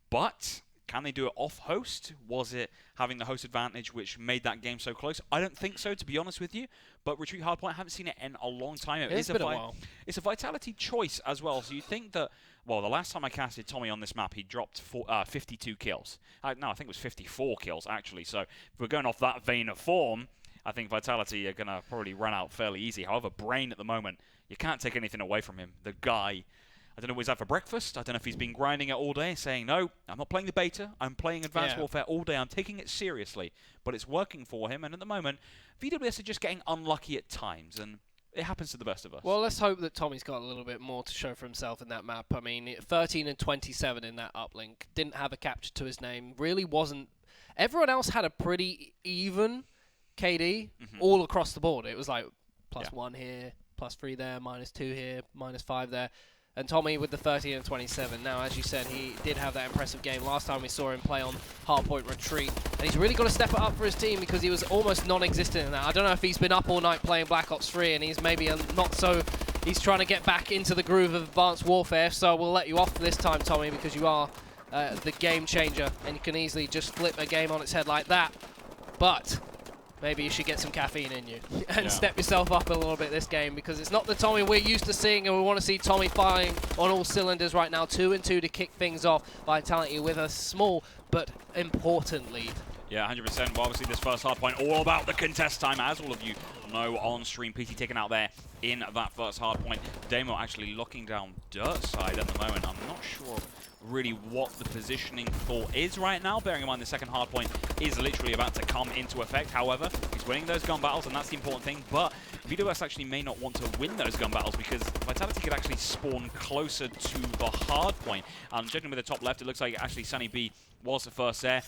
B: but Can they do it off host? Was it having the host advantage which made that game so close? I don't think so, to be honest with you. But retreat hardpoint, I haven't seen it in a long time.
A: It's been a while.
B: It's a Vitality choice as well. So you think that, well, the last time I casted Tommy on this map, he dropped 52 kills. No, I think it was 54 kills, actually. So if we're going off that vein of form, I think Vitality are going to probably run out fairly easy. However, Brain at the moment, you can't take anything away from him. The guy, I don't know what he's had for breakfast. I don't know if he's been grinding it all day, saying, no, I'm not playing the beta. I'm playing Advanced Warfare all day. I'm taking it seriously. But it's working for him. And at the moment, VWS are just getting unlucky at times. And it happens to the best of us.
A: Well, let's hope that Tommy's got a little bit more to show for himself in that map. I mean, 13 and 27 in that uplink. Didn't have a capture to his name. Really wasn't. Everyone else had a pretty even KD all across the board. It was like +1 here, +3 there, -2 here, -5 there. And Tommy with the 13 and 27. Now, as you said, he did have that impressive game. Last time we saw him play on hardpoint retreat. And he's really got to step it up for his team because he was almost non-existent in that. I don't know if he's been up all night playing Black Ops 3 and he's maybe not so... He's trying to get back into the groove of Advanced Warfare. So we'll let you off this time, Tommy, because you are the game changer. And you can easily just flip a game on its head like that. But... maybe you should get some caffeine in you and step yourself up a little bit this game because it's not the Tommy we're used to seeing, and we want to see Tommy firing on all cylinders right now. 2 and 2 to kick things off. Vitality with a small but important lead.
B: Yeah, 100%. Well, obviously, this first hardpoint all about the contest time, as all of you know on stream. PT taken out there in that first hardpoint. Damo actually locking down Dirt side at the moment. I'm not sure really what the positioning thought is right now, bearing in mind the second hardpoint is literally about to come into effect. However, he's winning those gun battles, and that's the important thing. But VWS actually may not want to win those gun battles because Vitality could actually spawn closer to the hardpoint. Checking with the top left, it looks like actually Sunny B was the first there.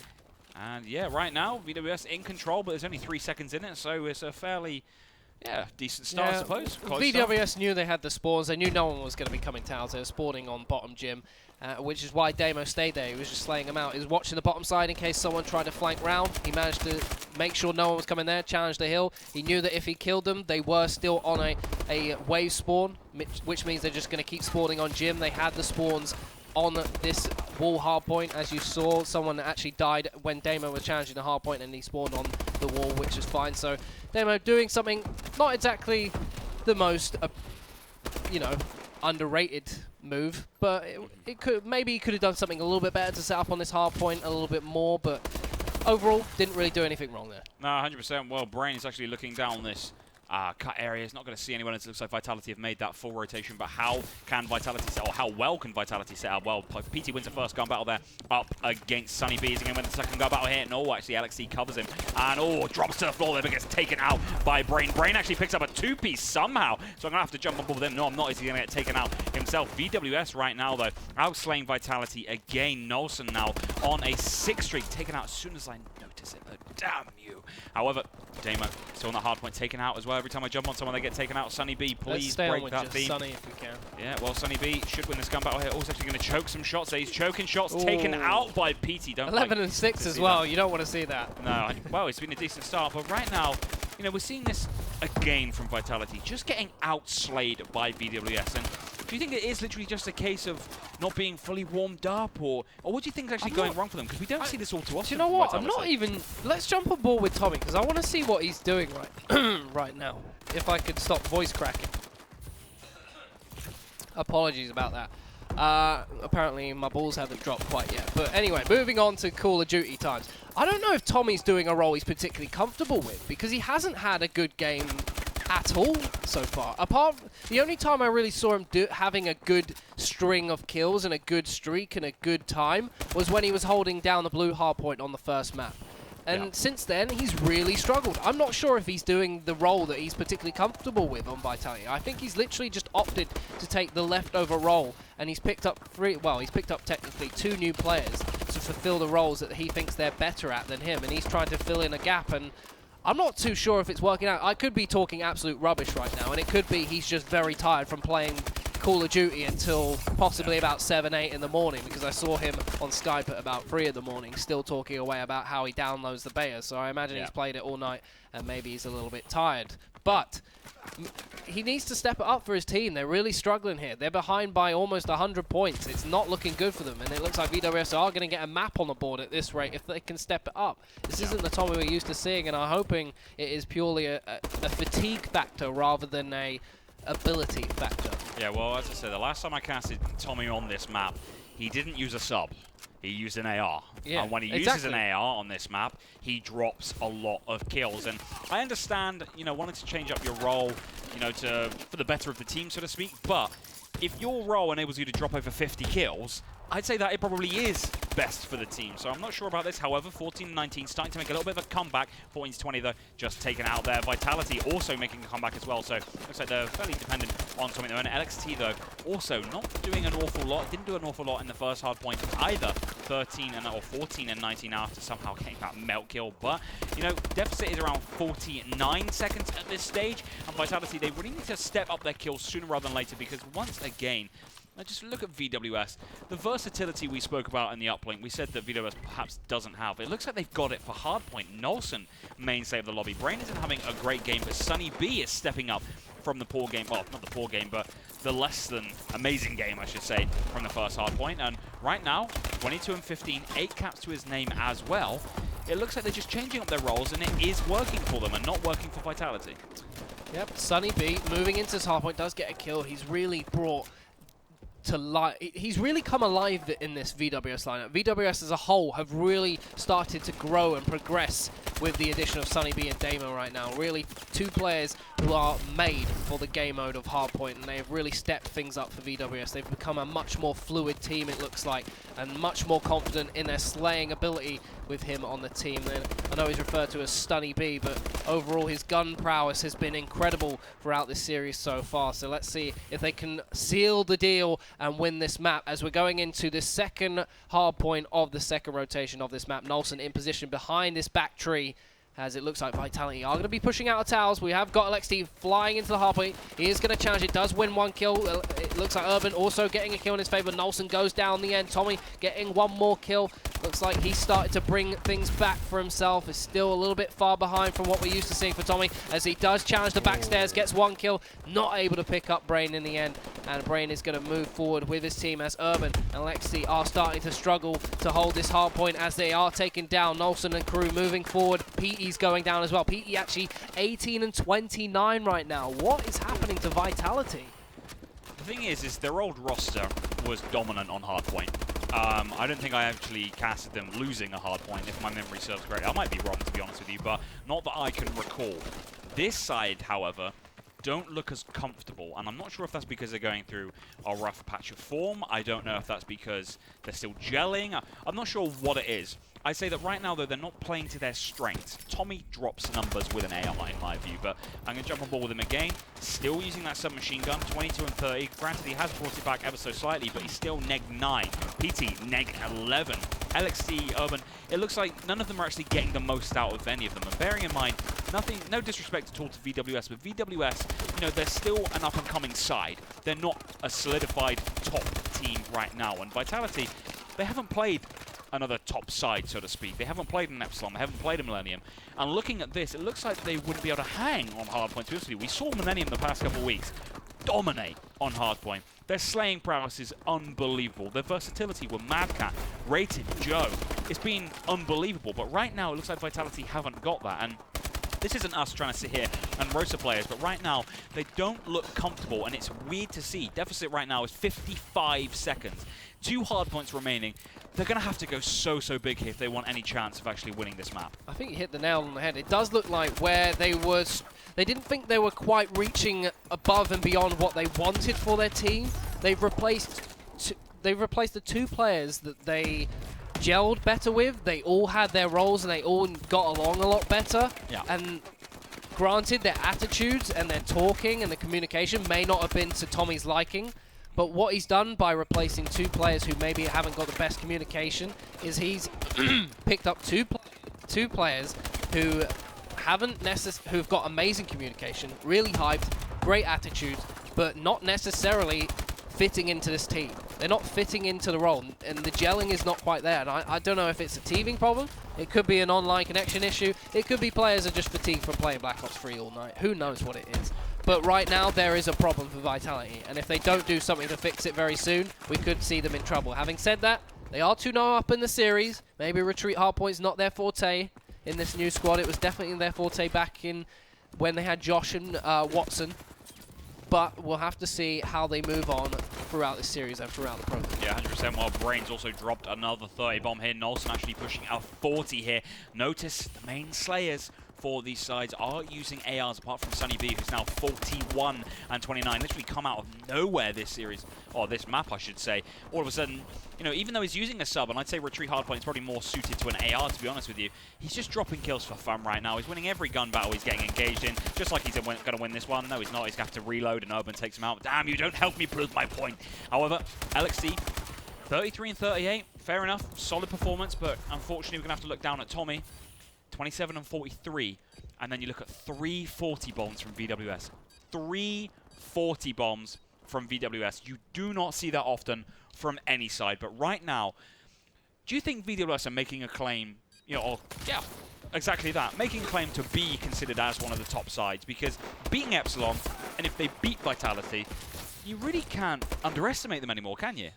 B: And yeah, right now, VWS in control, but there's only 3 seconds in it, so it's a fairly... yeah, decent start, I suppose.
A: VWS knew they had the spawns. They knew no one was going to be coming towers. They were spawning on bottom gym, which is why Damo stayed there. He was just slaying them out. He was watching the bottom side in case someone tried to flank round. He managed to make sure no one was coming there, challenge the hill. He knew that if he killed them, they were still on a wave spawn, which means they're just going to keep spawning on gym. They had the spawns on this wall hardpoint. As you saw, someone actually died when Damo was challenging the hardpoint and he spawned on the wall, which is fine. So Damo doing something not exactly the most, you know, underrated move, but it could, maybe he could have done something a little bit better to set up on this hardpoint a little bit more, but overall, didn't really do anything wrong there.
B: No, 100%. Well, Brain is actually looking down this cut area. He's not going to see anyone. It looks like Vitality have made that full rotation, but how can Vitality set, or how well can Vitality set up? Well, PT wins the first gun battle there up against Sunny B. He's going to win the second gun battle here. No, actually, LXC covers him. And, drops to the floor there, but gets taken out by Brain. Brain actually picks up a 2-piece somehow, so I'm going to have to jump on board with him. No, I'm not. He's going to get taken out himself. VWS right now, though, outslaying Vitality again. Nolson now on a 6 streak, taken out as soon as I notice it, though. Damn you. However, Damo still on the hard point, taken out as well. Every time I jump on someone, they get taken out. Sunny B, please break that theme.
A: Sunny if we can.
B: Yeah, well, Sunny B should win this gun battle here. Also, actually going to choke some shots. He's choking shots, taken out by PT. Don't
A: 11 and 6 as well. You don't want to see that.
B: No, well, it's been a decent start, but right now, you know, we're seeing this again from Vitality, just getting outslayed by VWS. And do you think it is literally just a case of not being fully warmed up, or what do you think is actually going wrong for them? Because we don't see this all too often.
A: Do you know what? I'm not even... Let's jump on board with Tommy, because I want to see what he's doing right now. If I could stop voice cracking. Apologies about that. Apparently my balls haven't dropped quite yet. But anyway, moving on to Call of Duty times. I don't know if Tommy's doing a role he's particularly comfortable with, because he hasn't had a good game at all so far. The only time I really saw him having a good string of kills and a good streak and a good time was when he was holding down the blue hardpoint on the first map. And since then, he's really struggled. I'm not sure if he's doing the role that he's particularly comfortable with on Vitality. I think he's literally just opted to take the leftover role, and he's picked up he's picked up technically 2 new players to fulfill the roles that he thinks they're better at than him, and he's trying to fill in a gap, and I'm not too sure if it's working out. I could be talking absolute rubbish right now, and it could be he's just very tired from playing Call of Duty until possibly about 7, 8 in the morning, because I saw him on Skype at about 3 in the morning still talking away about how he downloads the beta. So I imagine he's played it all night and maybe he's a little bit tired. But he needs to step it up for his team. They're really struggling here. They're behind by almost 100 points. It's not looking good for them, and it looks like VWS are going to get a map on the board at this rate if they can step it up. This isn't the Tommy we're used to seeing, and I'm hoping it is purely a fatigue factor rather than a ability factor.
B: Yeah, well, as I said, the last time I casted Tommy on this map, he didn't use a sub. He used an AR.
A: Yeah,
B: and when he uses an AR on this map, he drops a lot of kills. And I understand, you know, wanting to change up your role, you know, for the better of the team, so to speak. But if your role enables you to drop over 50 kills, I'd say that it probably is best for the team. So I'm not sure about this. However, 14-19, starting to make a little bit of a comeback. 14-20, though, just taken out there. Vitality also making a comeback as well. So looks like they're fairly dependent on Tommy. And LXT, though, also not doing an awful lot. Didn't do an awful lot in the first hard point either. 14-19 after somehow getting that melt kill. But, you know, deficit is around 49 seconds at this stage. And Vitality, they really need to step up their kills sooner rather than later, because once again, now just look at VWS. The versatility we spoke about in the uplink, we said that VWS perhaps doesn't have. It looks like they've got it for hardpoint. Nolson, mainstay of the lobby. Brain isn't having a great game, but Sunny B is stepping up from the poor game. Well, not the poor game, but the less than amazing game, I should say, from the first hardpoint. And right now, 22-15, 8 caps to his name as well. It looks like they're just changing up their roles, and it is working for them and not working for Vitality.
A: Yep, Sunny B moving into his hardpoint does get a kill. He's really brought to life. He's really come alive in this VWS lineup. VWS as a whole have really started to grow and progress with the addition of Sunny B and Damo right now. Really, two players who are made for the game mode of hardpoint, and they have really stepped things up for VWS. They've become a much more fluid team, it looks like, and much more confident in their slaying ability with him on the team. Then I know he's referred to as Stunny B, but overall his gun prowess has been incredible throughout this series so far. So let's see if they can seal the deal and win this map as we're going into the second hard point of the second rotation of this map. Nolson in position behind this back tree, as it looks like Vitality are going to be pushing out of towers. We have got LXT flying into the hardpoint. He is going to challenge it, does win one kill. It looks like Urban also getting a kill in his favor. Nolson goes down the end. Tommy getting one more kill. Looks like he started to bring things back for himself. Is still a little bit far behind from what we're used to seeing for Tommy, as he does challenge the backstairs, gets one kill, not able to pick up Brain in the end. And Brain is going to move forward with his team, as Urban and Lexi are starting to struggle to hold this hard point as they are taken down. Nolson and crew moving forward. PE's going down as well. PE actually 18-29 right now. What is happening to Vitality?
B: The thing is their old roster was dominant on hardpoint. I don't think I actually casted them losing a hardpoint, if my memory serves correct. I might be wrong, to be honest with you, but not that I can recall. This side, however, don't look as comfortable, and I'm not sure if that's because they're going through a rough patch of form. I don't know if that's because they're still gelling. I'm not sure what it is. I say that right now, though, they're not playing to their strengths. Tommy drops numbers with an AR in my view, but I'm going to jump on board with him again. Still using that submachine gun, 22-30. Granted, he has brought it back ever so slightly, but he's still neg 9. PT, neg 11. LXT, Urban, it looks like none of them are actually getting the most out of any of them. And bearing in mind, no disrespect at all to VWS, but VWS, you know, they're still an up-and-coming side. They're not a solidified top team right now. And Vitality, they haven't played another top side, so to speak. They haven't played an Epsilon, they haven't played a Millennium. And looking at this, it looks like they wouldn't be able to hang on hardpoint. We saw Millennium the past couple of weeks dominate on hardpoint. Their slaying prowess is unbelievable. Their versatility with Madcat, Rated, Joe, it's been unbelievable. But right now, it looks like Vitality haven't got that. And this isn't us trying to sit here and roast the players, but right now, they don't look comfortable, and it's weird to see. Deficit right now is 55 seconds. 2 hardpoints remaining. They're going to have to go so big here if they want any chance of actually winning this map.
A: I think you hit the nail on the head. It does look like where they didn't think they were quite reaching above and beyond what they wanted for their team. They've replaced the 2 players that they gelled better with. They all had their roles and they all got along a lot better.
B: Yeah.
A: And granted, their attitudes and their talking and the communication may not have been to Tommy's liking, but what he's done by replacing 2 players who maybe haven't got the best communication is he's picked up two players who who've got amazing communication, really hyped, great attitudes, but not necessarily fitting into this team. They're not fitting into the role, and the gelling is not quite there. And I don't know if it's a teething problem. It could be an online connection issue. It could be players are just fatigued from playing Black Ops 3 all night. Who knows what it is? But right now, there is a problem for Vitality, and if they don't do something to fix it very soon, we could see them in trouble. Having said that, they are 2-0 up in the series. Maybe retreat hardpoint's not their forte in this new squad. It was definitely their forte back in when they had Josh and Watson. But we'll have to see how they move on throughout this series and throughout the program.
B: Yeah, 100%. While Brains also dropped another 30 bomb here. Nolson actually pushing out 40 here. Notice the main Slayers for these sides are using ARs, apart from Sunny B, who's now 41 and 29. Literally come out of nowhere this series, or this map, I should say. All of a sudden, you know, even though he's using a sub, and I'd say Retreat Hardpoint is probably more suited to an AR, to be honest with you, he's just dropping kills for fun right now. He's winning every gun battle he's getting engaged in, just like he's going to win this one. No, he's not. He's going to have to reload, and Urban takes him out. Damn, you don't help me prove my point. However, LXD, 33 and 38, fair enough. Solid performance, but unfortunately, we're going to have to look down at Tommy. 27 and 43, and then you look at 340 bombs from VWS. 340 bombs from VWS. You do not see that often from any side, but right now, do you think VWS are making a claim, you know, or, yeah, exactly that, making a claim to be considered as one of the top sides? Because beating Epsilon, and if they beat Vitality, you really can't underestimate them anymore, can you?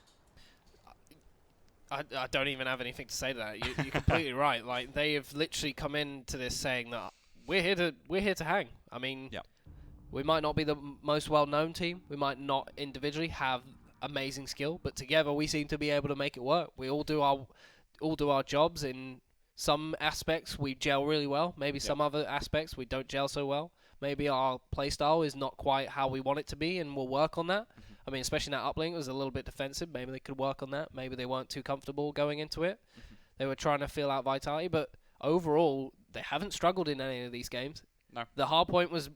A: I don't even have anything to say to that. You're completely right. Like, they have literally come into this saying that we're here to hang. I mean,
B: yeah.
A: We might not be the most well-known team. We might not individually have amazing skill, but together we seem to be able to make it work. We all do our jobs. In some aspects we gel really well. Maybe some other aspects we don't gel so well. Maybe our playstyle is not quite how we want it to be, and we'll work on that. I mean, especially that uplink was a little bit defensive. Maybe they could work on that. Maybe they weren't too comfortable going into it. They were trying to feel out Vitality, but overall, they haven't struggled in any of these games.
B: No.
A: The hard point was,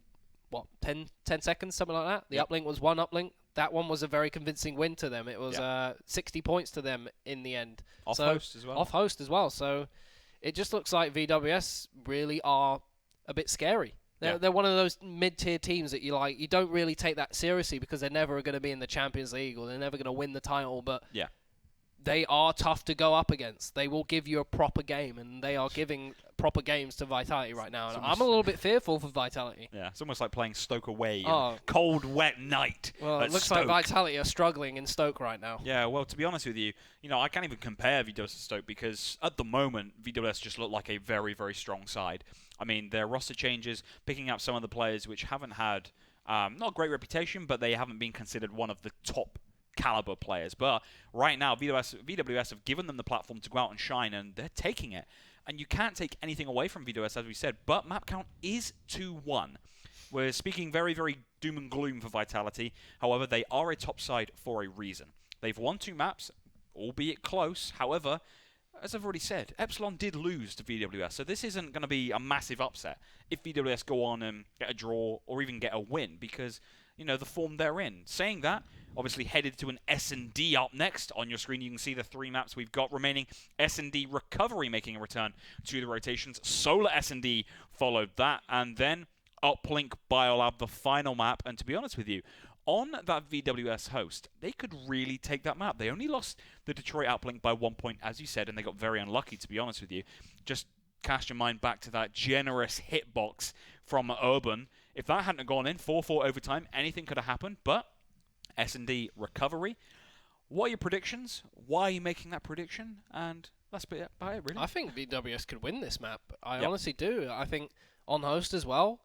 A: what, 10 seconds, something like that? The uplink was one uplink. That one was a very convincing win to them. It was 60 points to them in the end.
B: Off-host as well.
A: Off-host as well. So it just looks like VWS really are a bit scary. They're one of those mid-tier teams that you don't really take that seriously because they're never going to be in the Champions League or they're never going to win the title, but they are tough to go up against. They will give you a proper game, and they are giving proper games to Vitality right now. And I'm a little bit fearful for Vitality.
B: Yeah, it's almost like playing Stoke away in a cold, wet night.
A: Well, it looks like Vitality are struggling in Stoke right now.
B: Yeah, well, to be honest with you, I can't even compare VWS to Stoke because at the moment, VWS just look like a very, very strong side. I mean, their roster changes, picking up some of the players which haven't had, not a great reputation, but they haven't been considered one of the top caliber players. But right now, VWS have given them the platform to go out and shine, and they're taking it. And you can't take anything away from VWS, as we said, but map count is 2-1. We're speaking very, very doom and gloom for Vitality. However, they are a top side for a reason. They've won 2 maps, albeit close. However, as I've already said, Epsilon did lose to VWS, so this isn't going to be a massive upset if VWS go on and get a draw or even get a win, because, the form they're in. Saying that, obviously headed to an S&D up next. On your screen, you can see the 3 maps we've got remaining. S&D Recovery making a return to the rotations. Solar S&D followed that, and then Uplink Biolab, the final map. And to be honest with you, on that VWS host, they could really take that map. They only lost the Detroit Uplink by 1 point, as you said, and they got very unlucky, to be honest with you. Just cast your mind back to that generous hitbox from Urban. If that hadn't gone in, 4-4 overtime, anything could have happened. But S&D Recovery, what are your predictions? Why are you making that prediction? And that's about it, really.
A: I think VWS could win this map. I honestly do. I think on host as well.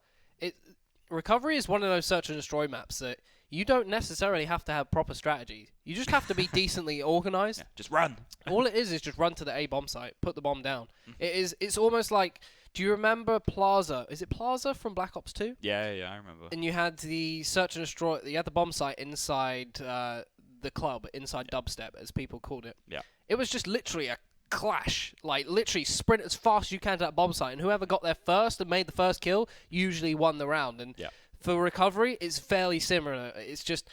A: Recovery is one of those search and destroy maps that you don't necessarily have to have proper strategy. You just have to be decently organized.
B: Yeah, just run.
A: All it is just run to the A bomb site, put the bomb down. It's almost like, do you remember Plaza? Is it Plaza from Black Ops 2?
B: Yeah, I remember.
A: And you had the search and destroy, you had the bomb site inside the club, inside dubstep, as people called it.
B: Yeah.
A: It was just literally a clash, like literally sprint as fast as you can to that bomb site, and whoever got there first and made the first kill usually won the round. And for Recovery, it's fairly similar. It's just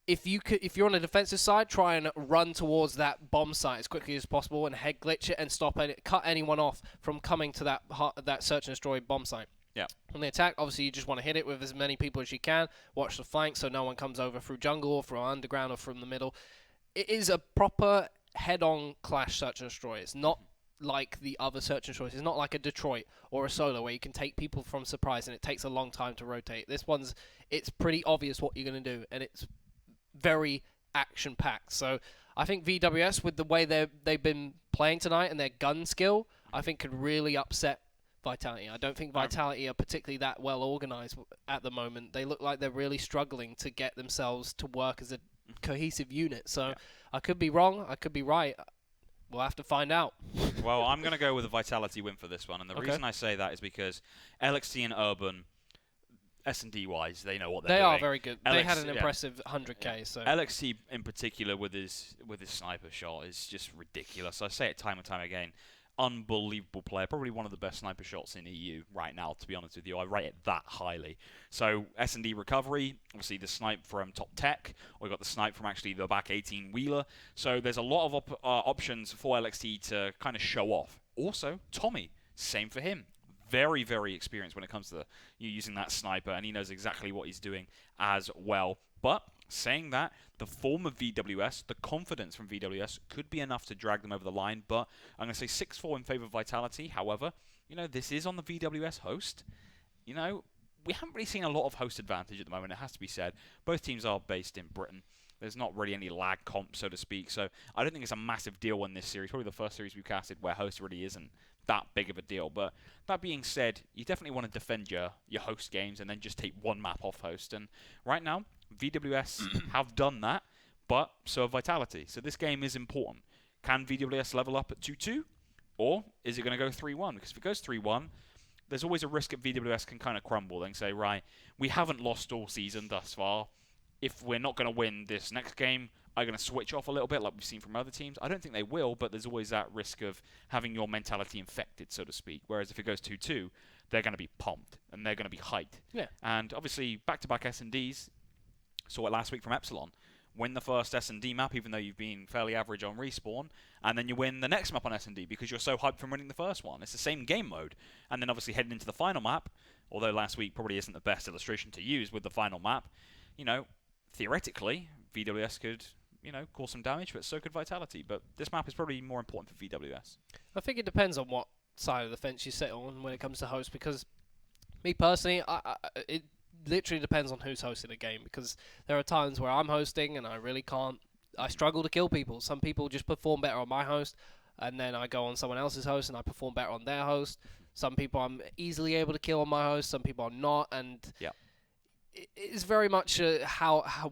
A: if you're on the defensive side, try and run towards that bomb site as quickly as possible and head glitch it and cut anyone off from coming to that search and destroy bomb site.
B: Yeah.
A: On the attack, obviously you just want to hit it with as many people as you can. Watch the flank so no one comes over through jungle or from underground or from the middle. It is a proper head-on clash search and destroy. It's not like the other search and destroys. It's not like a Detroit or a Solo where you can take people from surprise and it takes a long time to rotate. This one's, it's pretty obvious what you're going to do, and it's very action-packed. So I think VWS, with the way they've been playing tonight and their gun skill, I think could really upset Vitality. I don't think Vitality are particularly that well organized at the moment. They look like they're really struggling to get themselves to work as a cohesive unit. So I could be wrong. I could be right. We'll have to find out.
B: Well, I'm going to go with a Vitality win for this one. And the reason I say that is because LXT and Urban, S&D wise, they know what they're doing.
A: They are very good. They had an impressive 100k.
B: Yeah.
A: So
B: LXT in particular with his sniper shot is just ridiculous. I say it time and time again. Unbelievable player, probably one of the best sniper shots in EU right now, to be honest with you. I rate it that highly. So S&D recovery, obviously the snipe from top tech, we got the snipe from actually the back 18 wheeler. So there's a lot of options for LXT to kind of show off. Also, Tommy, same for him. Very, very experienced when it comes to using that sniper, and he knows exactly what he's doing as well. But saying that, the form of VWS, the confidence from VWS could be enough to drag them over the line, but I'm going to say 6-4 in favour of Vitality. However, this is on the VWS host. We haven't really seen a lot of host advantage at the moment, it has to be said. Both teams are based in Britain. There's not really any lag comp, so to speak, so I don't think it's a massive deal in this series. Probably the first series we've casted where host really isn't that big of a deal. But that being said, you definitely want to defend your host games and then just take one map off host. And right now, VWS have done that, but so have Vitality. So this game is important. Can VWS level up at 2-2? Or is it going to go 3-1? Because if it goes 3-1, there's always a risk that VWS can kind of crumble and say, right, we haven't lost all season thus far. If we're not going to win this next game, are going to switch off a little bit like we've seen from other teams? I don't think they will, but there's always that risk of having your mentality infected, so to speak. Whereas if it goes 2-2, they're going to be pumped and they're going to be hyped.
A: Yeah.
B: And obviously, back-to-back S&Ds, saw it last week from Epsilon. Win the first S&D map, even though you've been fairly average on respawn, and then you win the next map on S&D because you're so hyped from winning the first one. It's the same game mode. And then obviously heading into the final map, although last week probably isn't the best illustration to use with the final map, theoretically, VWS could, cause some damage, but so could Vitality. But this map is probably more important for VWS.
A: I think it depends on what side of the fence you sit on when it comes to host, because me personally, it literally depends on who's hosting a game, because there are times where I'm hosting and I struggle to kill people. Some people just perform better on my host, and then I go on someone else's host and I perform better on their host. Some people I'm easily able to kill on my host, some people I'm not, and it's very much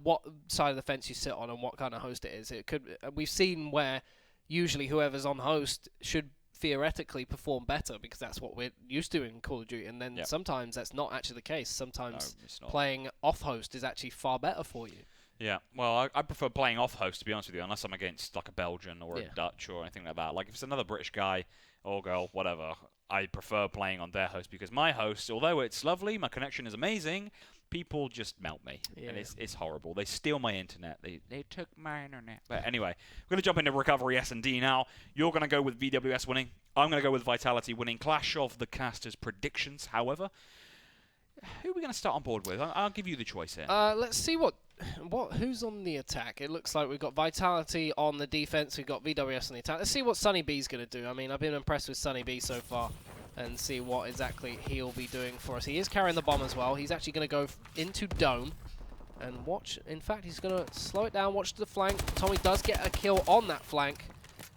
A: what side of the fence you sit on and what kind of host it is. It could, we've seen where usually whoever's on host should theoretically perform better because that's what we're used to in Call of Duty, and then sometimes that's not actually the case. Sometimes playing off host is actually far better for you.
B: Yeah, well, I prefer playing off host, to be honest with you, unless I'm against like a Belgian or a Dutch or anything like that. Like if it's another British guy or girl, whatever, I prefer playing on their host because my host, although it's lovely, my connection is amazing, people just melt me, and it's horrible. They steal my internet. They took my internet. But anyway, we're going to jump into Recovery S&D now. You're going to go with VWS winning. I'm going to go with Vitality winning. Clash of the Casters predictions, however. Who are we going to start on board with? I'll give you the choice here.
A: Let's see who's on the attack. It looks like we've got Vitality on the defense. We've got VWS on the attack. Let's see what Sunny B's going to do. I mean, I've been impressed with Sunny B so far, and see what exactly he'll be doing for us. He is carrying the bomb as well. He's actually going to go into Dome and watch. In fact, he's going to slow it down, watch the flank. Tommy does get a kill on that flank.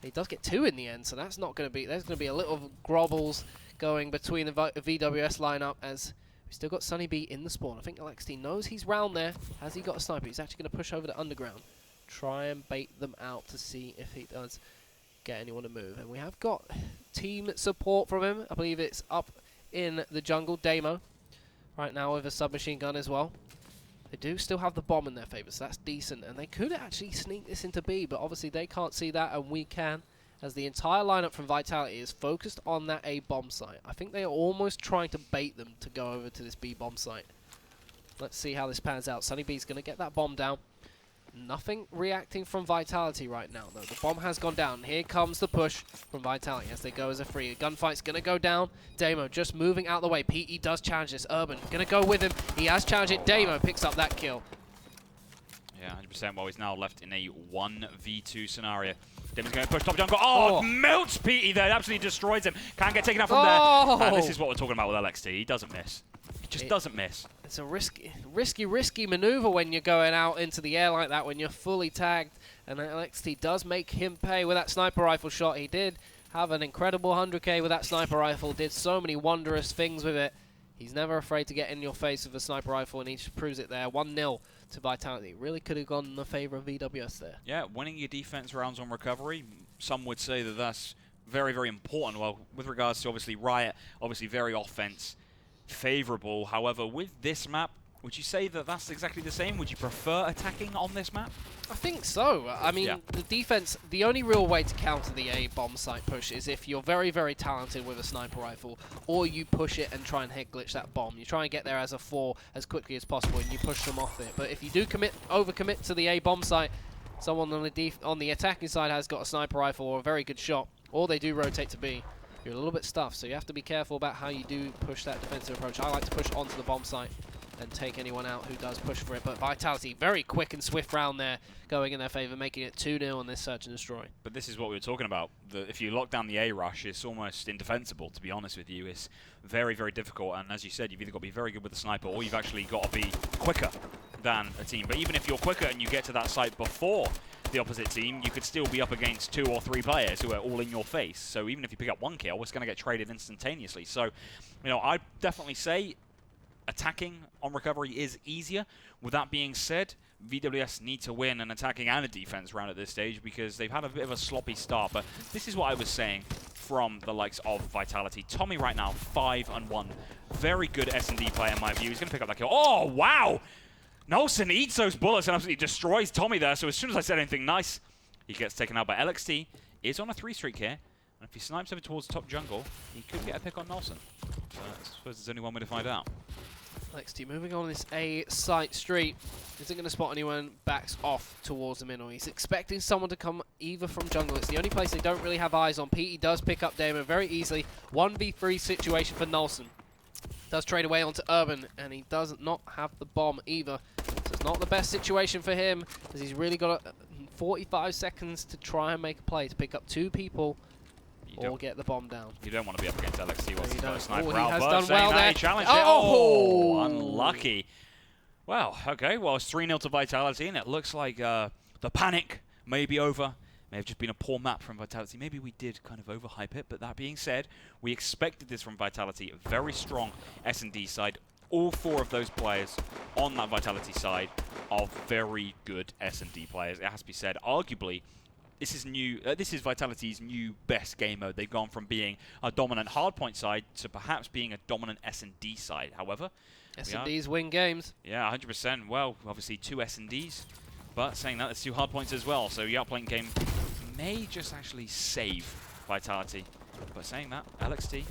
A: He does get 2 in the end, so that's not going to be... There's going to be a little grobbles going between the VWS lineup as we've still got Sunny B in the spawn. I think LXT knows he's round there. Has he got a sniper? He's actually going to push over to underground. Try and bait them out to see if he does get anyone to move. And we have got team support from him. I believe it's up in the jungle. Damo right now with a submachine gun as well. They do still have the bomb in their favour, so that's decent. And they could actually sneak this into B, but obviously they can't see that, and we can, as the entire lineup from Vitality is focused on that A bomb site. I think they are almost trying to bait them to go over to this B bomb site. Let's see how this pans out. Sunny B's going to get that bomb down. Nothing reacting from Vitality right now, though. The bomb has gone down. Here comes the push from Vitality as they go as a free. The gunfight's going to go down. Damo just moving out of the way. PT does challenge this. Urban going to go with him. He has challenged it. Damo picks up that kill.
B: Yeah, 100%. Well, he's now left in a 1v2 scenario. Damon's going to push top jungle. Oh, melts PT there. Absolutely destroys him. Can't get taken out from there. And this is what we're talking about with LXT. He doesn't miss. He just doesn't miss.
A: It's a risky maneuver when you're going out into the air like that, when you're fully tagged. And LXT does make him pay with that sniper rifle shot. He did have an incredible 100k with that sniper rifle. Did so many wondrous things with it. He's never afraid to get in your face with a sniper rifle, and he just proves it there. 1-0 to Vitality. Really could have gone in the favor of VWS there.
B: Yeah, winning your defense rounds on recovery, some would say that that's very, very important. Well, with regards to obviously Riot, obviously very offense favorable. However, with this map, would you say that that's exactly the same? Would you prefer attacking on this map?
A: I think so. I mean, the defense, the only real way to counter the A bomb site push is if you're very, very talented with a sniper rifle, or you push it and try and head glitch that bomb. You try and get there as a 4 as quickly as possible, and you push them off it. But if you do overcommit to the A bomb site, someone on the attacking side has got a sniper rifle or a very good shot, or they do rotate to B. You're a little bit stuffed, so you have to be careful about how you do push that defensive approach. I like to push onto the bomb site and take anyone out who does push for it. But Vitality, very quick and swift round there, going in their favor, making it 2-0 on this search and destroy. But
B: this is what we were talking about. If you lock down the A rush, it's almost indefensible, to be honest with you. It's very, very difficult. And as you said, you've either got to be very good with the sniper, or you've actually got to be quicker than a team. But even if you're quicker and you get to that site before the opposite team, you could still be up against 2 or 3 players who are all in your face. So even if you pick up 1 kill, it's going to get traded instantaneously. So, you know, I'd definitely say attacking on recovery is easier. With that being said, VWS need to win an attacking and a defense round at this stage because they've had a bit of a sloppy start. But this is what I was saying from the likes of Vitality. Tommy right now, 5-1. Very good S&D player in my view. He's going to pick up that kill. Oh, wow! Nelson eats those bullets and absolutely destroys Tommy there. So as soon as I said anything nice, he gets taken out by LXT. Is on a 3 streak here. And if he snipes over towards top jungle, he could get a pick on Nelson. So I suppose there's only one way to find out.
A: LXT moving on this A site street. Isn't going to spot anyone, backs off towards the middle. He's expecting someone to come either from jungle. It's the only place they don't really have eyes on. PT does pick up Damo very easily. 1v3 situation for Nelson. Does trade away onto Urban, and he does not have the bomb either. So it's not the best situation for him, as he's really got 45 seconds to try and make a play to pick up 2 people or get the bomb down. You
B: don't want to be up against LXT once he's got a sniper
A: he
B: out.
A: has done well there.
B: Oh, unlucky. Well, okay. Well, it's 3-0 to Vitality, and it looks like the panic may be over. May have just been a poor map from Vitality. Maybe we did kind of overhype it, but that being said, we expected this from Vitality. A very strong S&D side. All 4 of those players on that Vitality side are very good S&D players. It has to be said. Arguably, this is new. This is Vitality's new best game mode. They've gone from being a dominant hardpoint side to perhaps being a dominant S&D side. However,
A: S&Ds win games.
B: Yeah, 100%. Well, obviously 2 S&Ds, but saying that, there's 2 hardpoints as well. So the uplink game may just actually save Vitality. But saying that, LXT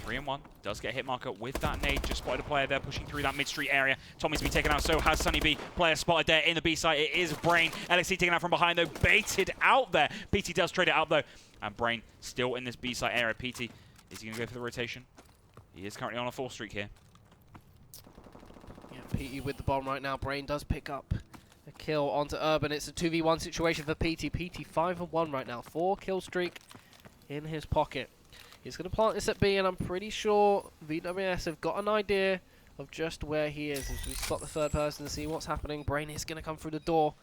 B: 3-1 does get a hit marker with that nade. Just spotted a player there pushing through that mid-street area. Tommy's been taken out, so has Sunny B. Player spotted there in the B site. It is Brain. LXT taken out from behind, though. Baited out there. PT does trade it out, though. And Brain still in this B site area. PT, is he going to go for the rotation? He is currently on a 4 streak here.
A: Yeah, PT with the bomb right now. Brain does pick up a kill onto Urban. It's a 2v1 situation for PT. PT 5-1 right now. 4 kill streak in his pocket. He's going to plant this at B, and I'm pretty sure VWS have got an idea of just where he is. As we spot the 3rd person to see what's happening, Brain is going to come through the door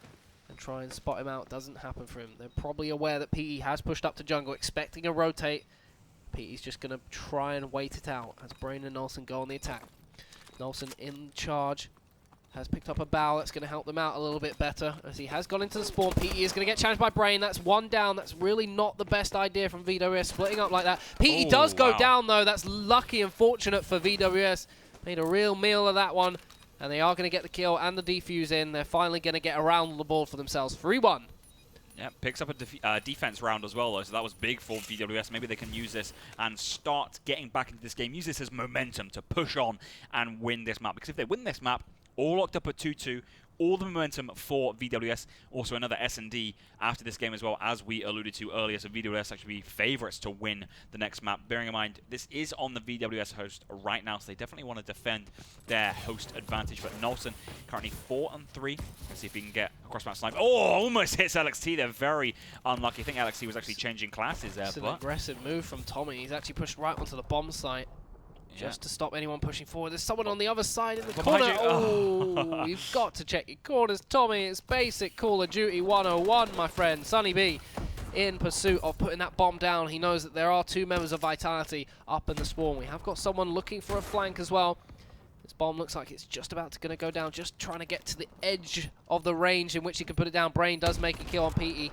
A: and try and spot him out. Doesn't happen for him. They're probably aware that PE has pushed up to jungle, expecting a rotate. PE's just going to try and wait it out as Brain and Nelson go on the attack. Nelson in charge. Has picked up a bow that's going to help them out a little bit better as he has gone into the spawn. PE is going to get challenged by Brain. That's 1 down. That's really not the best idea from VWS splitting up like that. PE does go down though. That's lucky and fortunate for VWS. Made a real meal of that one. And they are going to get the kill and the defuse in. They're finally going to get around the board for themselves. 3-1.
B: Yeah, picks up a defense round as well, though, so that was big for VWS. Maybe they can use this and start getting back into this game. Use this as momentum to push on and win this map. Because if they win this map, all locked up at 2-2, all the momentum for VWS. Also another S&D after this game as well, as we alluded to earlier. So VWS actually be favourites to win the next map. Bearing in mind, this is on the VWS host right now, so they definitely want to defend their host advantage. But Nolson currently 4-3. Let's see if he can get a cross-map snipe. Oh, almost hits LXT. They're very unlucky. I think LXT was actually changing classes there.
A: It's an aggressive move from Tommy. He's actually pushed right onto the bomb site. Just to stop anyone pushing forward. There's someone on the other side in the corner. Oh, you've got to check your corners, Tommy. It's basic Call of Duty 101, my friend. Sunny B in pursuit of putting that bomb down. He knows that there are 2 members of Vitality up in the spawn. We have got someone looking for a flank as well. This bomb looks like it's just about to go down, just trying to get to the edge of the range in which he can put it down. Brain does make a kill on PT.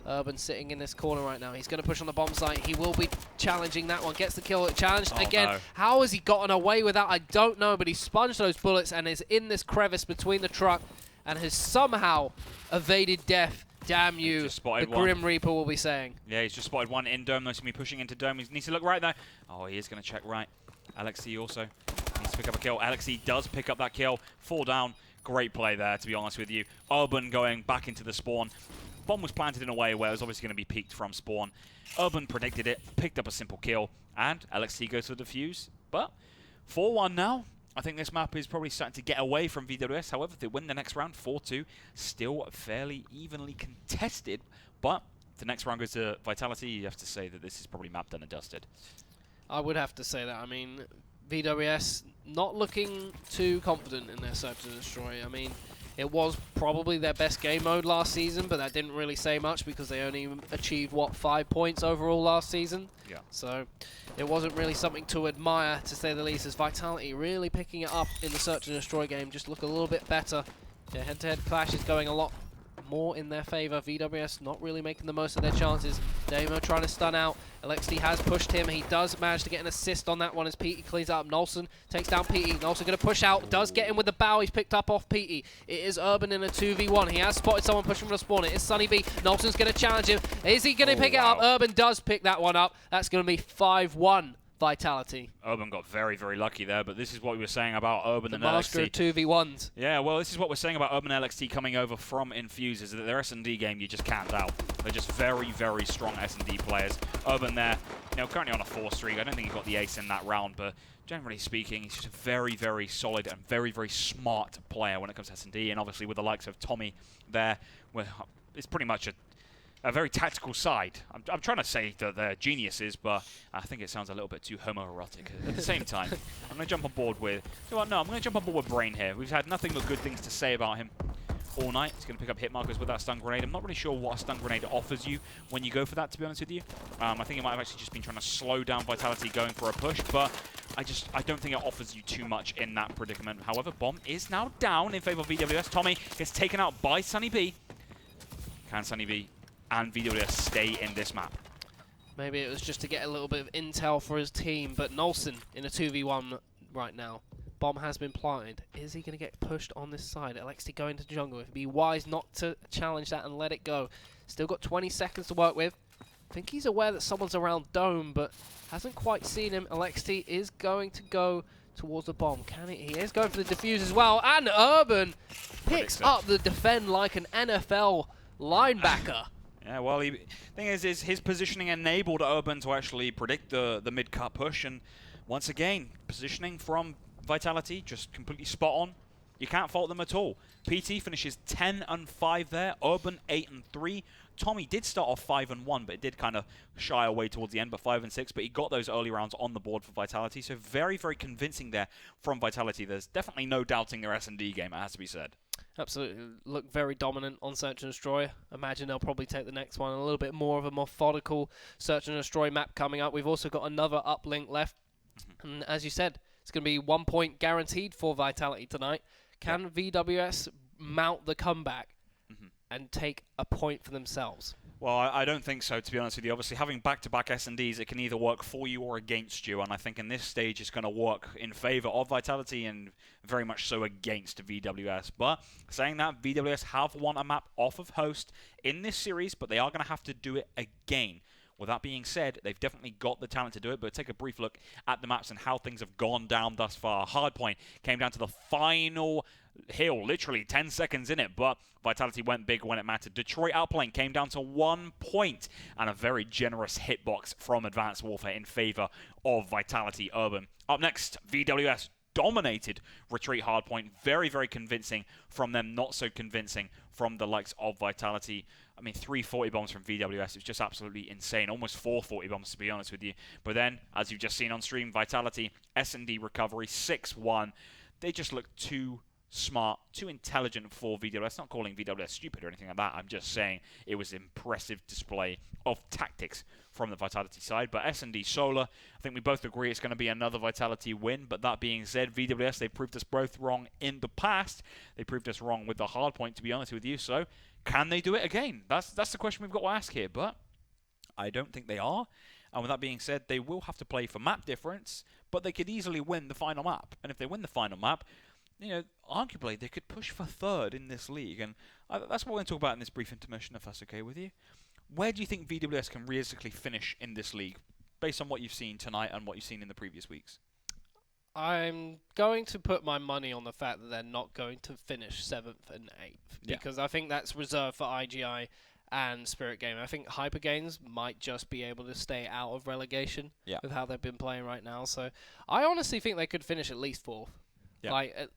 A: Urban sitting in this corner right now. He's going to push on the bomb site. He will be challenging that one. Gets the kill. Challenged again. No. How has he gotten away with that? I don't know, but he sponged those bullets and is in this crevice between the truck and has somehow evaded death. Damn you, the Grim Reaper will be saying.
B: Yeah, he's just spotted one in Dome. Notice me pushing into Dome. He needs to look right there. Oh, he is going to check right. LXC also needs to pick up a kill. LXC does pick up that kill. Fall down. Great play there, to be honest with you. Urban going back into the spawn. Bomb was planted in a way where it was obviously going to be peeked from spawn. Urban predicted it, picked up a simple kill, and LXC goes for the defuse. But 4-1 now. I think this map is probably starting to get away from VWS. However, if they win the next round, 4-2, still fairly evenly contested. But if the next round goes to Vitality, you have to say that this is probably map done and dusted.
A: I would have to say that. I mean, VWS not looking too confident in their search and destroy. I mean, it was probably their best game mode last season, but that didn't really say much because they only achieved, what, 5 points overall last season?
B: Yeah.
A: So it wasn't really something to admire, to say the least, as Vitality really picking it up in the search and destroy game, just look a little bit better. Their head-to-head clash is going a lot more in their favor. VWS not really making the most of their chances. Damo trying to stun out. LXD has pushed him. He does manage to get an assist on that one as PT cleans up. Nolson takes down PT. Nolson going to push out. Does get him with the bow. He's picked up off PT. It is Urban in a 2v1. He has spotted someone pushing from the spawn. It is Sunny B. Nolson's going to challenge him. Is he going to pick it up? Urban does pick that one up. That's going to be 5-1. Vitality.
B: Urban got very, very lucky there, but this is what we were saying about Urban and LXT.
A: The master of 2v1s.
B: Yeah, well, this is what we're saying about Urban and LXT coming over from Infuse, is that their S&D game you just can't doubt. They're just very, very strong S&D players. Urban there, you know, currently on a 4 streak. I don't think he got the ace in that round, but generally speaking, he's just a very, very solid and very, very smart player when it comes to S&D, and obviously with the likes of Tommy there, where it's pretty much a very tactical side. I'm trying to say that they're geniuses, but I think it sounds a little bit too homoerotic. At the same time, I'm going to jump on board with... You know what, no, I'm going to jump on board with Brain here. We've had nothing but good things to say about him all night. He's going to pick up hit markers with that stun grenade. I'm not really sure what a stun grenade offers you when you go for that, to be honest with you. I think it might have actually just been trying to slow down Vitality going for a push, but I don't think it offers you too much in that predicament. However, Bomb is now down in favor of VWS. Tommy gets taken out by Sunny B. Can Sunny B and VWS stay in this map?
A: Maybe it was just to get a little bit of intel for his team, but Nolson in a 2v1 right now. Bomb has been planted. Is he going to get pushed on this side? LXT going to jungle. It'd be wise not to challenge that and let it go. Still got 20 seconds to work with. I think he's aware that someone's around Dome, but hasn't quite seen him. LXT is going to go towards the bomb. Can he? He is going for the defuse as well. And Urban picks up the defend like an NFL linebacker.
B: Yeah, well, the thing is his positioning enabled Urban to actually predict the mid-cut push, and once again, positioning from Vitality just completely spot on. You can't fault them at all. PT finishes 10-5 there, Urban 8-3. Tommy did start off 5-1, but it did kind of shy away towards the end, but 5-6, but he got those early rounds on the board for Vitality, so very, very convincing there from Vitality. There's definitely no doubting their S&D game, it has to be said.
A: Absolutely. Look very dominant on Search and Destroy. Imagine they'll probably take the next one. A little bit more of a methodical Search and Destroy map coming up. We've also got another uplink left. And as you said, it's going to be 1 point guaranteed for Vitality tonight. Can VWS mount the comeback and take a point for themselves?
B: Well, I don't think so, to be honest with you. Obviously, having back-to-back S&Ds, it can either work for you or against you, and I think in this stage it's going to work in favor of Vitality and very much so against VWS. But saying that, VWS have won a map off of host in this series, but they are going to have to do it again. With that being said, they've definitely got the talent to do it, but take a brief look at the maps and how things have gone down thus far. Hardpoint came down to the final Hill literally 10 seconds in it, but Vitality went big when it mattered. Detroit Uplink came down to 1 point, and a very generous hitbox from Advanced Warfare in favor of Vitality Urban. Up next, VWS dominated Retreat Hardpoint. Very, very convincing from them, not so convincing from the likes of Vitality. I mean, 3 40 bombs from VWS. It was just absolutely insane. Almost 4 40 bombs, to be honest with you. But then, as you've just seen on stream, Vitality, S&D recovery, 6-1. They just look too smart, too intelligent for VWS. Not calling VWS stupid or anything like that. I'm just saying it was an impressive display of tactics from the Vitality side. But S&D Solar, I think we both agree it's going to be another Vitality win. But that being said, VWS, they proved us both wrong in the past. They proved us wrong with the hard point, to be honest with you. So, can they do it again? That's the question we've got to ask here. But I don't think they are. And with that being said, they will have to play for map difference, but they could easily win the final map. And if they win the final map, you know, arguably they could push for third in this league. And that's what we're going to talk about in this brief intermission, if that's okay with you. Where do you think VWS can realistically finish in this league, based on what you've seen tonight and what you've seen in the previous weeks?
A: I'm going to put my money on the fact that they're not going to finish 7th and 8th, because I think that's reserved for IGI and Spirit Game. I think Hyper Games might just be able to stay out of relegation with how they've been playing right now. So I honestly think they could finish at least 4th. Yeah. Like,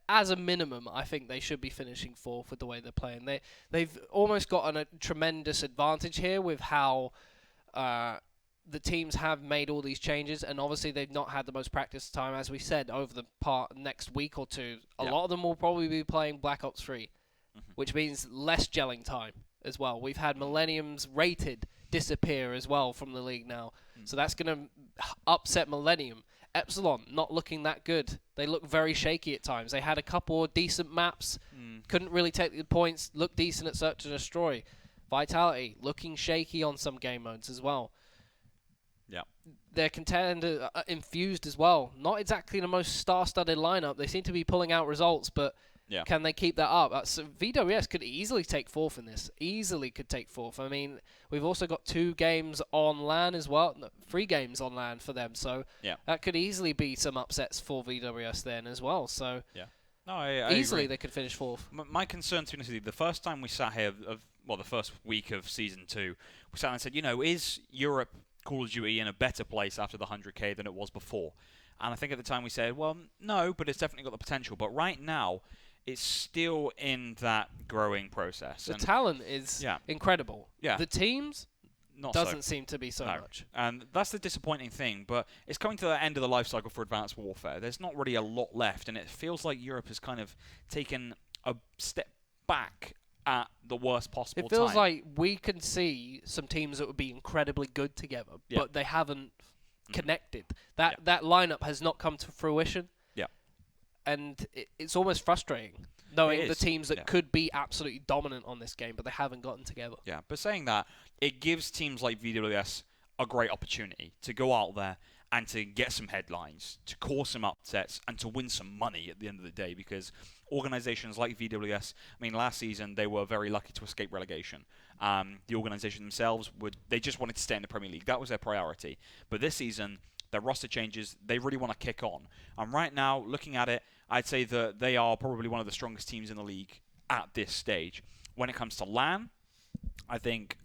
A: as a minimum, I think they should be finishing 4th with the way they're playing. They've almost got a tremendous advantage here with how the teams have made all these changes, and obviously they've not had the most practice time, as we said, over the next week or two. A lot of them will probably be playing Black Ops 3, which means less gelling time as well. We've had Millennium's rated disappear as well from the league now, so that's going to upset Millennium. Epsilon, not looking that good. They look very shaky at times. They had a couple of decent maps, couldn't really take the points, looked decent at Search and Destroy. Vitality, looking shaky on some game modes as well.
B: Yeah,
A: their contender infused as well. Not exactly the most star-studded lineup. They seem to be pulling out results, but can they keep that up? So VWS could easily take 4th in this. Easily could take 4th. I mean, we've also got 2 games on LAN as well. 3 games on LAN for them. So that could easily be some upsets for VWS then as well. So
B: no, I
A: easily
B: agree.
A: They could finish 4th.
B: My concern, to be honest with you, the first time we sat here, the first week of Season 2, we sat and said, is Europe Call of Duty in a better place after the 100k than it was before? And I think at the time we said, well, no, but it's definitely got the potential. But right now, it's still in that growing process.
A: The talent is incredible.
B: Yeah.
A: The teams doesn't seem to be so much.
B: And that's the disappointing thing. But it's coming to the end of the life cycle for Advanced Warfare. There's not really a lot left. And it feels like Europe has kind of taken a step back at the worst possible time.
A: It feels like we can see some teams that would be incredibly good together, but they haven't connected. That lineup has not come to fruition. Yeah. And it's almost frustrating knowing the teams that could be absolutely dominant on this game, but they haven't gotten together.
B: Yeah, but saying that, it gives teams like VWS a great opportunity to go out there and to get some headlines, to cause some upsets, and to win some money at the end of the day, because organizations like VWS, I mean, last season, they were very lucky to escape relegation. The organization themselves, they just wanted to stay in the Premier League. That was their priority. But this season, their roster changes. They really want to kick on. And right now, looking at it, I'd say that they are probably one of the strongest teams in the league at this stage. When it comes to LAN, I think